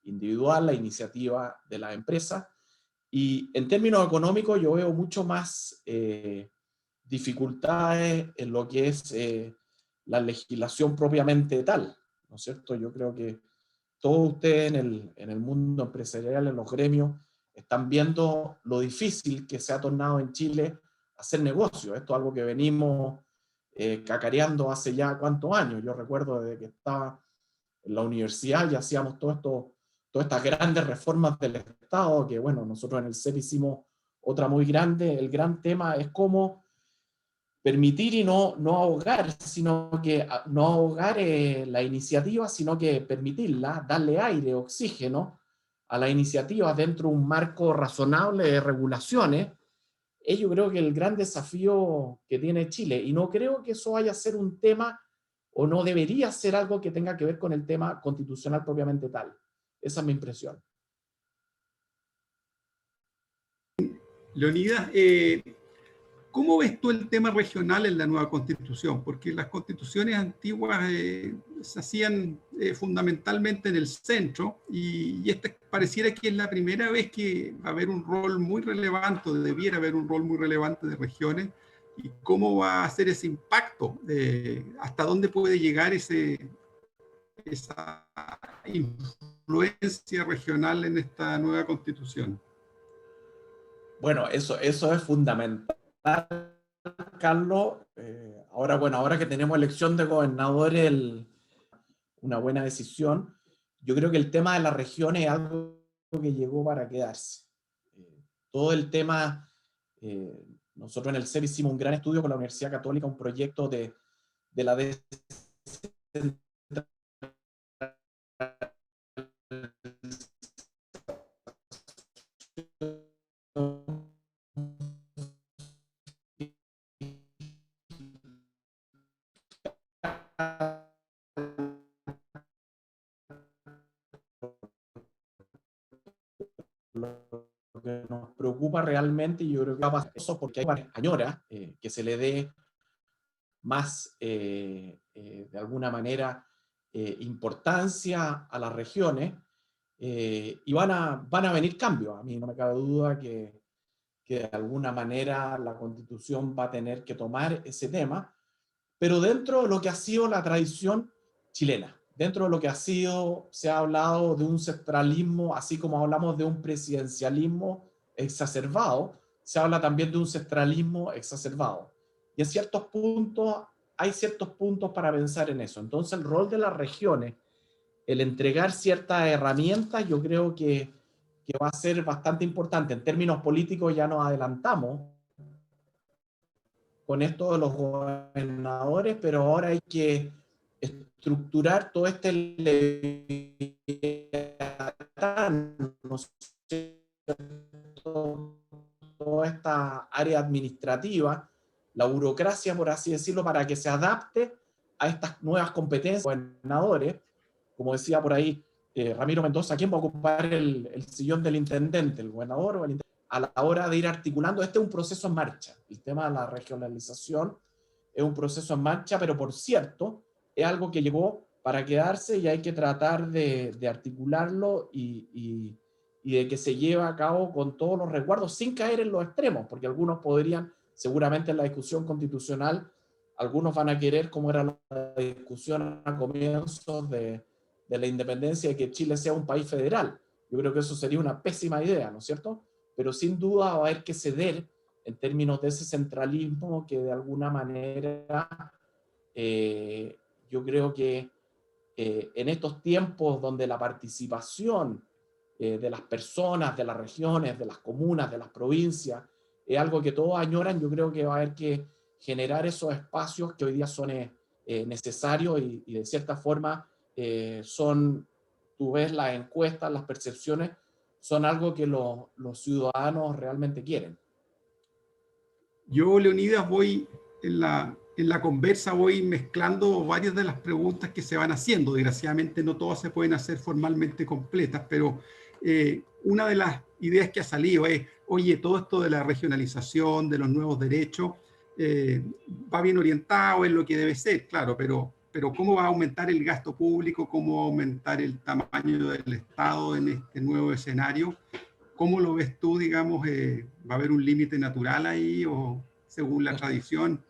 individual, la iniciativa de la empresa. Y en términos económicos yo veo mucho más dificultades en lo que es la legislación propiamente tal, ¿no es cierto? Yo creo que todos ustedes en el mundo empresarial, en los gremios, están viendo lo difícil que se ha tornado en Chile hacer negocio. Esto es algo que venimos cacareando hace ya cuántos años. Yo recuerdo desde que estaba en la universidad y hacíamos todas estas grandes reformas del Estado, que bueno, nosotros en el CEP hicimos otra muy grande. El gran tema es cómo permitir y no ahogar, no ahogar la iniciativa, sino que permitirla, darle aire, oxígeno a la iniciativa dentro de un marco razonable de regulaciones. Yo creo que el gran desafío que tiene Chile, y no creo que eso vaya a ser un tema, o no debería ser algo que tenga que ver con el tema constitucional propiamente tal. Esa es mi impresión. Leonidas, ¿cómo ves tú el tema regional en la nueva Constitución? Porque las constituciones antiguas se hacían fundamentalmente en el centro y esta pareciera que es la primera vez que va a haber un rol muy relevante, debiera haber un rol muy relevante de regiones. ¿Y cómo va a ser ese impacto? ¿Hasta dónde puede llegar esa influencia regional en esta nueva Constitución? Bueno, eso es fundamental, Carlos. Ahora que tenemos elección de gobernadores, una buena decisión. Yo creo que el tema de las regiones es algo que llegó para quedarse. Todo el tema, nosotros en el CEP hicimos un gran estudio con la Universidad Católica, un proyecto de la descentralización. Lo que nos preocupa realmente, y yo creo que va a pasar eso porque hay añora que se le dé más, de alguna manera, importancia a las regiones, y van a venir cambios. A mí no me cabe duda que de alguna manera la Constitución va a tener que tomar ese tema, pero dentro de lo que ha sido la tradición chilena, dentro de lo que se ha hablado de un centralismo, así como hablamos de un presidencialismo exacerbado, se habla también de un centralismo exacerbado. Y hay ciertos puntos para pensar en eso. Entonces el rol de las regiones, el entregar ciertas herramientas, yo creo que va a ser bastante importante. En términos políticos ya nos adelantamos con esto de los gobernadores, pero ahora hay que estructurar todo toda esta área administrativa, la burocracia, por así decirlo, para que se adapte a estas nuevas competencias de los gobernadores. Como decía por ahí Ramiro Mendoza, ¿quién va a ocupar el sillón del intendente, el gobernador o el intendente? A la hora de ir articulando, este es un proceso en marcha. El tema de la regionalización es un proceso en marcha, pero por cierto, es algo que llegó para quedarse y hay que tratar de articularlo y de que se lleve a cabo con todos los resguardos sin caer en los extremos, porque algunos podrían, seguramente en la discusión constitucional, algunos van a querer, como era la discusión a comienzos de la independencia, de que Chile sea un país federal. Yo creo que eso sería una pésima idea, ¿no es cierto? Pero sin duda va a haber que ceder en términos de ese centralismo que de alguna manera yo creo que en estos tiempos donde la participación de las personas, de las regiones, de las comunas, de las provincias, es algo que todos añoran, yo creo que va a haber que generar esos espacios que hoy día son necesarios y de cierta forma son, tú ves las encuestas, las percepciones, son algo que los ciudadanos realmente quieren. Yo, Leonidas, en la conversa voy mezclando varias de las preguntas que se van haciendo. Desgraciadamente no todas se pueden hacer formalmente completas, pero una de las ideas que ha salido es, oye, todo esto de la regionalización, de los nuevos derechos, va bien orientado en lo que debe ser, claro, pero ¿cómo va a aumentar el gasto público? ¿Cómo va a aumentar el tamaño del Estado en este nuevo escenario? ¿Cómo lo ves tú, digamos? ¿Va a haber un límite natural ahí o según la tradición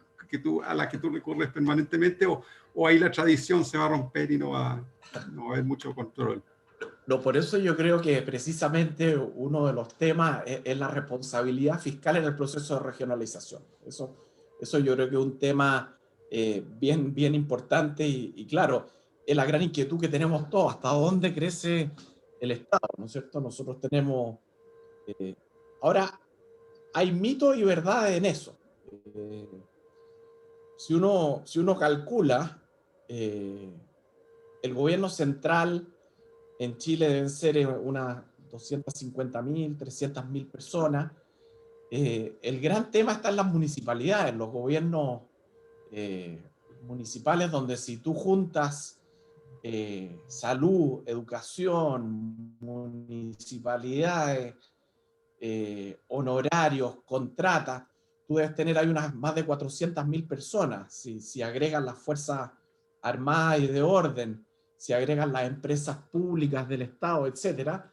a la que tú recurres permanentemente o ahí la tradición se va a romper y no va a haber mucho control? No, por eso yo creo que precisamente uno de los temas es la responsabilidad fiscal en el proceso de regionalización. Eso yo creo que es un tema bien importante y claro, es la gran inquietud que tenemos todos, hasta dónde crece el Estado, ¿no es cierto? Nosotros tenemos... ahora, hay mitos y verdades en eso. Si uno calcula, el gobierno central en Chile deben ser unas 250.000, 300.000 personas. El gran tema está en las municipalidades, los gobiernos municipales, donde si tú juntas salud, educación, municipalidades, honorarios, contratas, tú debes tener ahí unas más de 400.000 personas. Si agregas las fuerzas armadas y de orden, si agregan las empresas públicas del Estado, etcétera,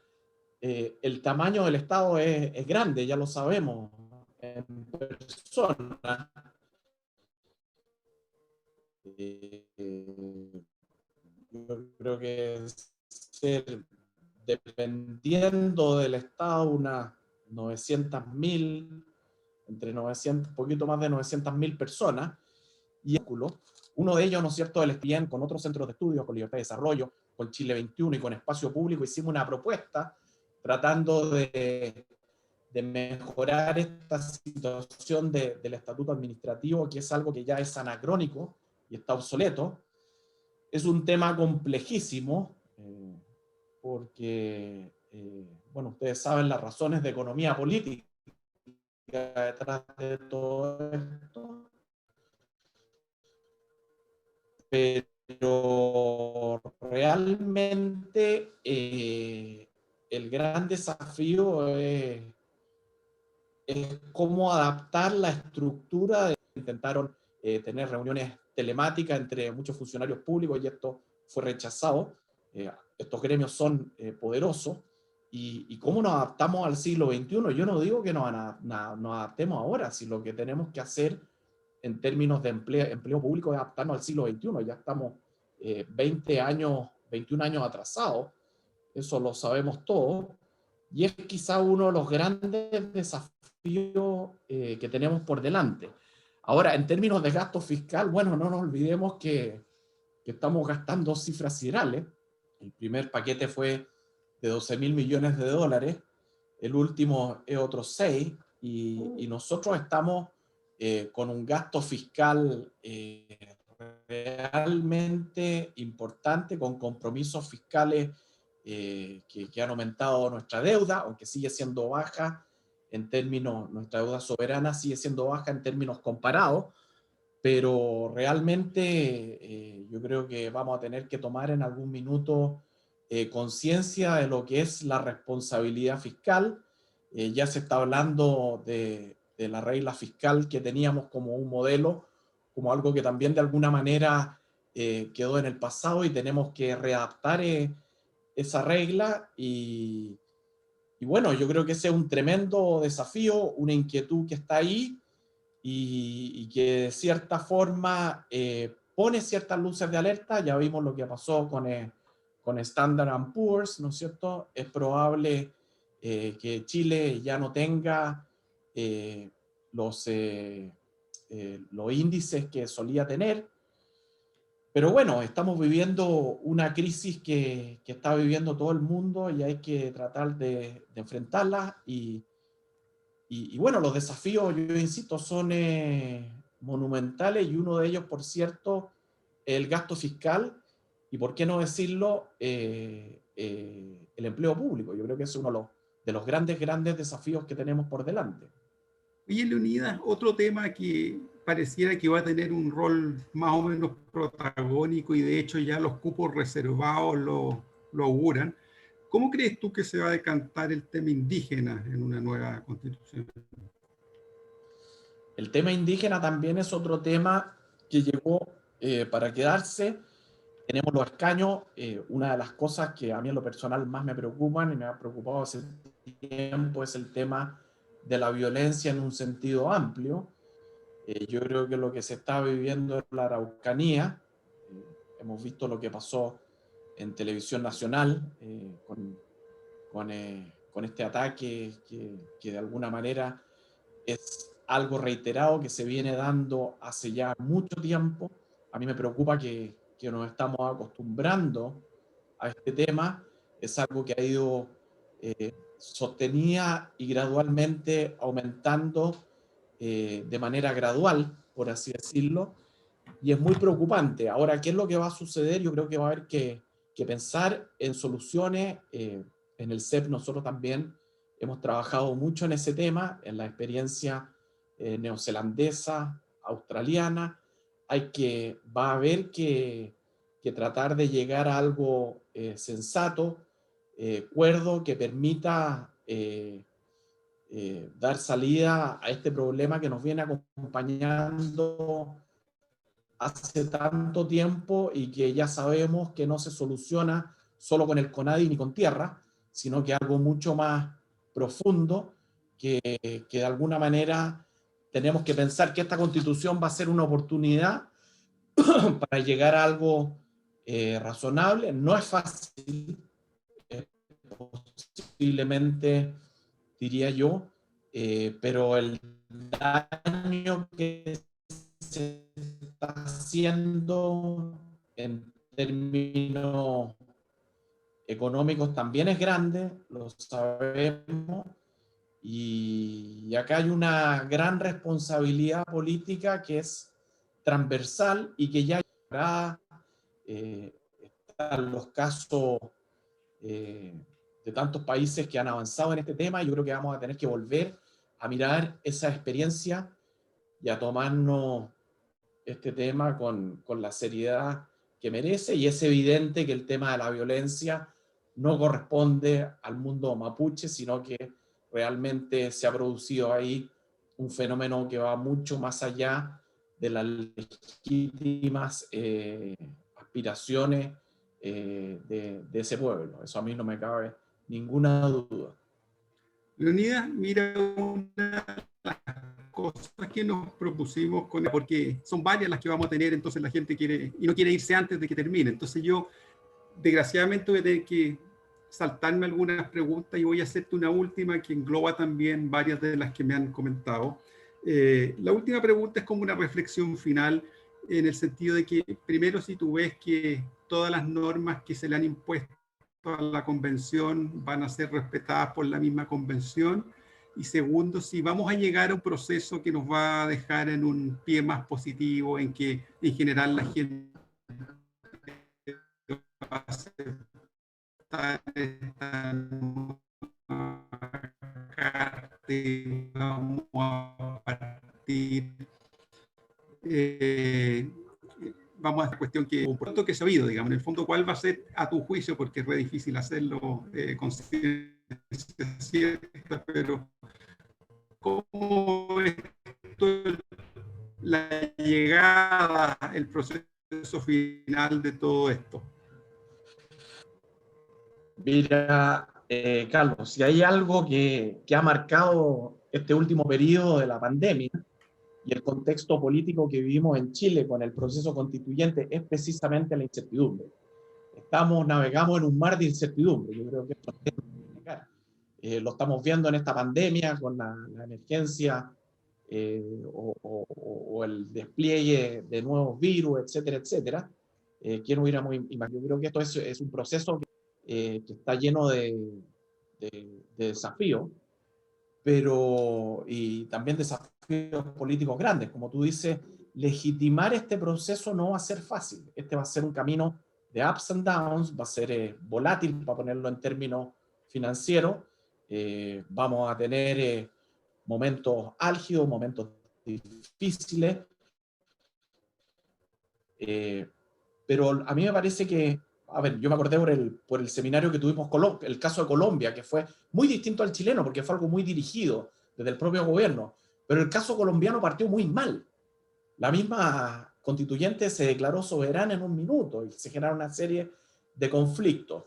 el tamaño del Estado es grande, ya lo sabemos, en personas. Yo creo que dependiendo del Estado, unas 900.000, entre 900, un poquito más de 900.000 personas, y uno de ellos, ¿no es cierto?, el ESPIEN, con otros centros de estudio, con Libertad de Desarrollo, con Chile 21 y con Espacio Público, hicimos una propuesta tratando de mejorar esta situación del estatuto administrativo, que es algo que ya es anacrónico y está obsoleto. Es un tema complejísimo, porque, bueno, ustedes saben las razones de economía política detrás de todo esto, pero realmente el gran desafío es cómo adaptar la estructura. Intentaron tener reuniones telemáticas entre muchos funcionarios públicos y esto fue rechazado. Estos gremios son poderosos. ¿Y cómo nos adaptamos al siglo XXI? Yo no digo que nos adaptemos ahora, si lo que tenemos que hacer en términos de empleo público es adaptarnos al siglo XXI. Ya estamos 21 años atrasados, eso lo sabemos todos, y es quizá uno de los grandes desafíos que tenemos por delante. Ahora, en términos de gasto fiscal, bueno, no nos olvidemos que estamos gastando cifras siderales. El primer paquete fue de 12.000 millones de dólares, el último es otros 6, y nosotros estamos con un gasto fiscal realmente importante, con compromisos fiscales que han aumentado nuestra deuda, aunque sigue siendo baja en términos, nuestra deuda soberana sigue siendo baja en términos comparados, pero realmente yo creo que vamos a tener que tomar en algún minuto conciencia de lo que es la responsabilidad fiscal. Ya se está hablando de la regla fiscal que teníamos como un modelo, como algo que también de alguna manera quedó en el pasado y tenemos que readaptar esa regla y bueno, yo creo que ese es un tremendo desafío, una inquietud que está ahí y que de cierta forma pone ciertas luces de alerta. Ya vimos lo que pasó con Standard & Poor's, ¿no es cierto? Es probable que Chile ya no tenga los índices que solía tener. Pero bueno, estamos viviendo una crisis que está viviendo todo el mundo y hay que tratar de enfrentarla. Y bueno, los desafíos, yo insisto, son monumentales, y uno de ellos, por cierto, el gasto fiscal, y por qué no decirlo, el empleo público. Yo creo que es uno de los grandes desafíos que tenemos por delante. Oye, Leonidas, otro tema que pareciera que va a tener un rol más o menos protagónico, y de hecho ya los cupos reservados lo auguran. ¿Cómo crees tú que se va a decantar el tema indígena en una nueva constitución? El tema indígena también es otro tema que llegó para quedarse. Tenemos los escaños. Una de las cosas que a mí en lo personal más me preocupan y me ha preocupado hace tiempo es el tema de la violencia en un sentido amplio. Yo creo que lo que se está viviendo en la Araucanía, hemos visto lo que pasó en Televisión Nacional con este ataque que de alguna manera es algo reiterado que se viene dando hace ya mucho tiempo. A mí me preocupa que nos estamos acostumbrando a este tema. Es algo que ha ido sostenida y gradualmente aumentando de manera gradual, por así decirlo, y es muy preocupante. Ahora, ¿qué es lo que va a suceder? Yo creo que va a haber que pensar en soluciones. En el CEP nosotros también hemos trabajado mucho en ese tema, en la experiencia neozelandesa, australiana. Va a haber que tratar de llegar a algo sensato, cuerdo, que permita dar salida a este problema que nos viene acompañando hace tanto tiempo y que ya sabemos que no se soluciona solo con el CONADI ni con tierra, sino que algo mucho más profundo, que de alguna manera tenemos que pensar que esta constitución va a ser una oportunidad para llegar a algo razonable. No es fácil, posiblemente, diría yo, pero el daño que se está haciendo en términos económicos también es grande, lo sabemos, y acá hay una gran responsabilidad política que es transversal y que ya están los casos de tantos países que han avanzado en este tema. Yo creo que vamos a tener que volver a mirar esa experiencia y a tomarnos este tema con la seriedad que merece, y es evidente que el tema de la violencia no corresponde al mundo mapuche, sino que realmente se ha producido ahí un fenómeno que va mucho más allá de las legítimas aspiraciones de ese pueblo. Eso a mí no me cabe ninguna duda. Leonidas, mira, una de las cosas que nos propusimos, porque son varias las que vamos a tener, entonces la gente quiere y no quiere irse antes de que termine. Entonces yo, desgraciadamente, voy a tener que saltarme algunas preguntas y voy a hacerte una última que engloba también varias de las que me han comentado. La última pregunta es como una reflexión final, en el sentido de que, primero, si tú ves que todas las normas que se le han impuesto a la convención van a ser respetadas por la misma convención, y segundo, si vamos a llegar a un proceso que nos va a dejar en un pie más positivo, en que en general la gente va a aceptar esta carta y vamos a partir. Vamos a esta cuestión que, por tanto, que se ha oído, digamos, en el fondo, ¿cuál va a ser, a tu juicio, porque es re difícil hacerlo con ciencia cierta, pero cómo es la llegada, el proceso final de todo esto? Mira, Carlos, si hay algo que ha marcado este último periodo de la pandemia, y el contexto político que vivimos en Chile con el proceso constituyente es precisamente la incertidumbre. Navegamos en un mar de incertidumbre. Yo creo que esto lo estamos viendo en esta pandemia con la emergencia o el despliegue de nuevos virus, etcétera, etcétera. ¿Quién hubiéramos imaginado? Yo creo que esto es un proceso que está lleno de desafíos, y también desafíos políticos grandes. Como tú dices, legitimar este proceso no va a ser fácil. Este va a ser un camino de ups and downs, va a ser volátil, para ponerlo en términos financieros. Vamos a tener momentos álgidos, momentos difíciles, pero a mí me parece que, a ver, yo me acordé por el seminario que tuvimos, el caso de Colombia, que fue muy distinto al chileno, porque fue algo muy dirigido desde el propio gobierno, pero el caso colombiano partió muy mal. La misma constituyente se declaró soberana en un minuto y se generaron una serie de conflictos.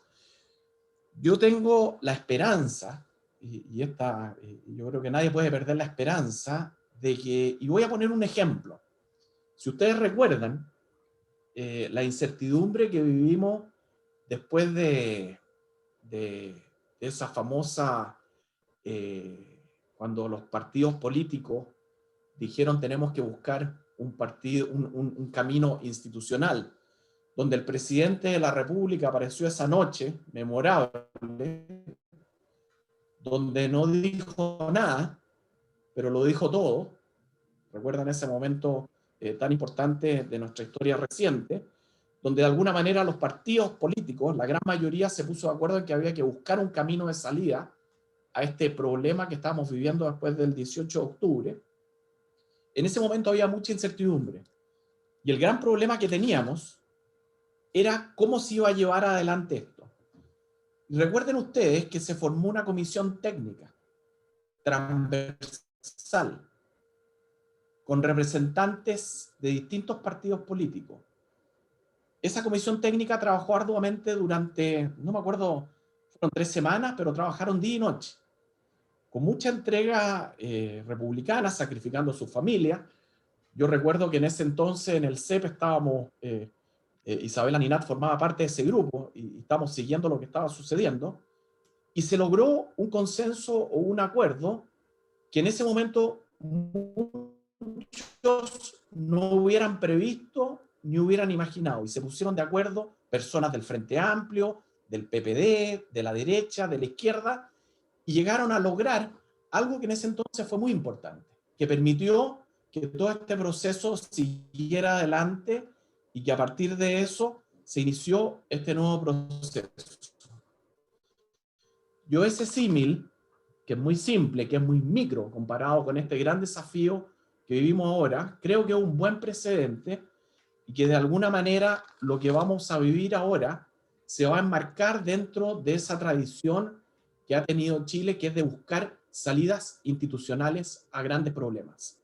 Yo tengo la esperanza, yo creo que nadie puede perder la esperanza, de que, y voy a poner un ejemplo. Si ustedes recuerdan, la incertidumbre que vivimos después de esa famosa, cuando los partidos políticos dijeron tenemos que buscar un camino institucional, donde el presidente de la República apareció esa noche, memorable, donde no dijo nada, pero lo dijo todo. ¿Recuerdan ese momento tan importante de nuestra historia reciente? Donde de alguna manera los partidos políticos, la gran mayoría, se puso de acuerdo en que había que buscar un camino de salida a este problema que estábamos viviendo después del 18 de octubre. En ese momento había mucha incertidumbre. Y el gran problema que teníamos era cómo se iba a llevar adelante esto. Y recuerden ustedes que se formó una comisión técnica, transversal, con representantes de distintos partidos políticos. Esa comisión técnica trabajó arduamente durante, no me acuerdo, fueron 3 semanas, pero trabajaron día y noche, con mucha entrega republicana, sacrificando a su familia. Yo recuerdo que en ese entonces en el CEP estábamos, Isabela Ninat formaba parte de ese grupo, y estábamos siguiendo lo que estaba sucediendo, y se logró un consenso o un acuerdo que en ese momento muchos no hubieran previsto ni hubieran imaginado, y se pusieron de acuerdo personas del Frente Amplio, del PPD, de la derecha, de la izquierda, y llegaron a lograr algo que en ese entonces fue muy importante, que permitió que todo este proceso siguiera adelante y que a partir de eso se inició este nuevo proceso. Yo ese símil, que es muy simple, que es muy micro comparado con este gran desafío que vivimos ahora, creo que es un buen precedente y que de alguna manera lo que vamos a vivir ahora se va a enmarcar dentro de esa tradición que ha tenido Chile, que es de buscar salidas institucionales a grandes problemas.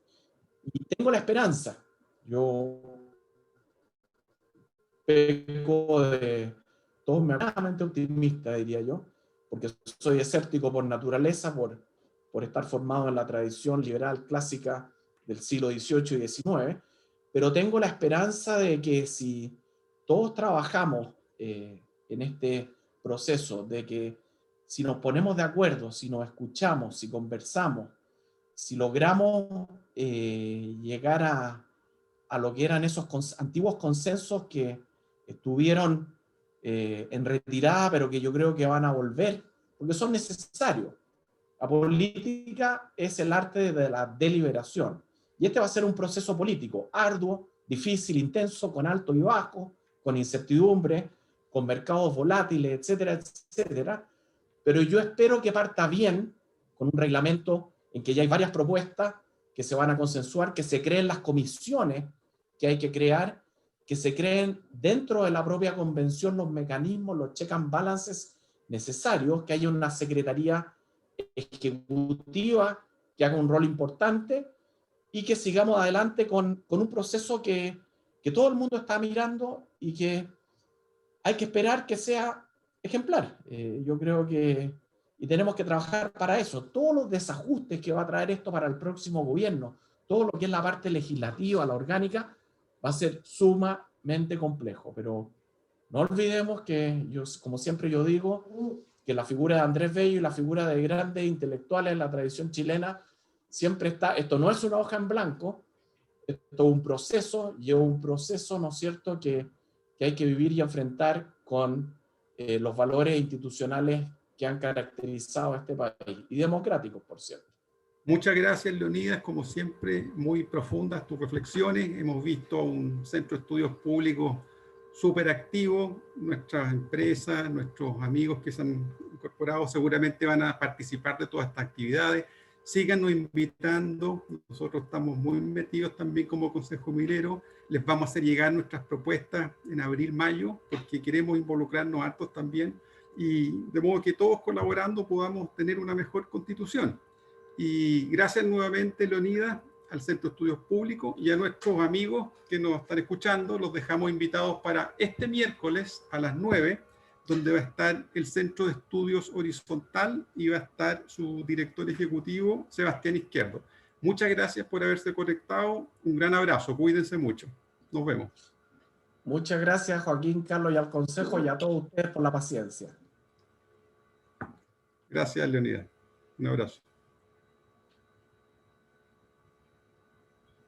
Y tengo la esperanza, yo peco de totalmente optimista, diría yo, porque soy escéptico por naturaleza, por estar formado en la tradición liberal clásica del siglo XVIII y XIX, pero tengo la esperanza de que si todos trabajamos en este proceso, de que si nos ponemos de acuerdo, si nos escuchamos, si conversamos, si logramos llegar a lo que eran esos antiguos consensos que estuvieron en retirada, pero que yo creo que van a volver, porque son necesarios. La política es el arte de la deliberación, y este va a ser un proceso político arduo, difícil, intenso, con alto y bajo, con incertidumbre, con mercados volátiles, etcétera, etcétera, pero yo espero que parta bien, con un reglamento en que ya hay varias propuestas que se van a consensuar, que se creen las comisiones que hay que crear, que se creen dentro de la propia convención los mecanismos, los check and balances necesarios, que haya una secretaría ejecutiva que haga un rol importante, y que sigamos adelante con un proceso que todo el mundo está mirando y que hay que esperar que sea ejemplar. Yo creo que, y tenemos que trabajar para eso. Todos los desajustes que va a traer esto para el próximo gobierno, todo lo que es la parte legislativa, la orgánica, va a ser sumamente complejo. Pero no olvidemos que, como siempre yo digo, que la figura de Andrés Bello y la figura de grandes intelectuales en la tradición chilena siempre está, esto no es una hoja en blanco, esto es un proceso, y es un proceso, ¿no es cierto?, que hay que vivir y enfrentar con los valores institucionales que han caracterizado a este país, y democráticos, por cierto. Muchas gracias, Leonidas, como siempre, muy profundas tus reflexiones. Hemos visto un centro de estudios públicos súper activo. Nuestras empresas, nuestros amigos que se han incorporado seguramente van a participar de todas estas actividades. Síganos invitando. Nosotros estamos muy metidos también como Consejo Minero. Les vamos a hacer llegar nuestras propuestas en abril, mayo, porque queremos involucrarnos hartos también. Y de modo que todos colaborando podamos tener una mejor constitución. Y gracias nuevamente, Leonidas, al Centro de Estudios Públicos y a nuestros amigos que nos están escuchando. Los dejamos invitados para este miércoles a las 9, donde va a estar el Centro de Estudios Horizontal y va a estar su director ejecutivo, Sebastián Izquierdo. Muchas gracias por haberse conectado. Un gran abrazo. Cuídense mucho. Nos vemos. Muchas gracias, Joaquín, Carlos, y al Consejo, y a todos ustedes por la paciencia. Gracias, Leonidas. Un abrazo.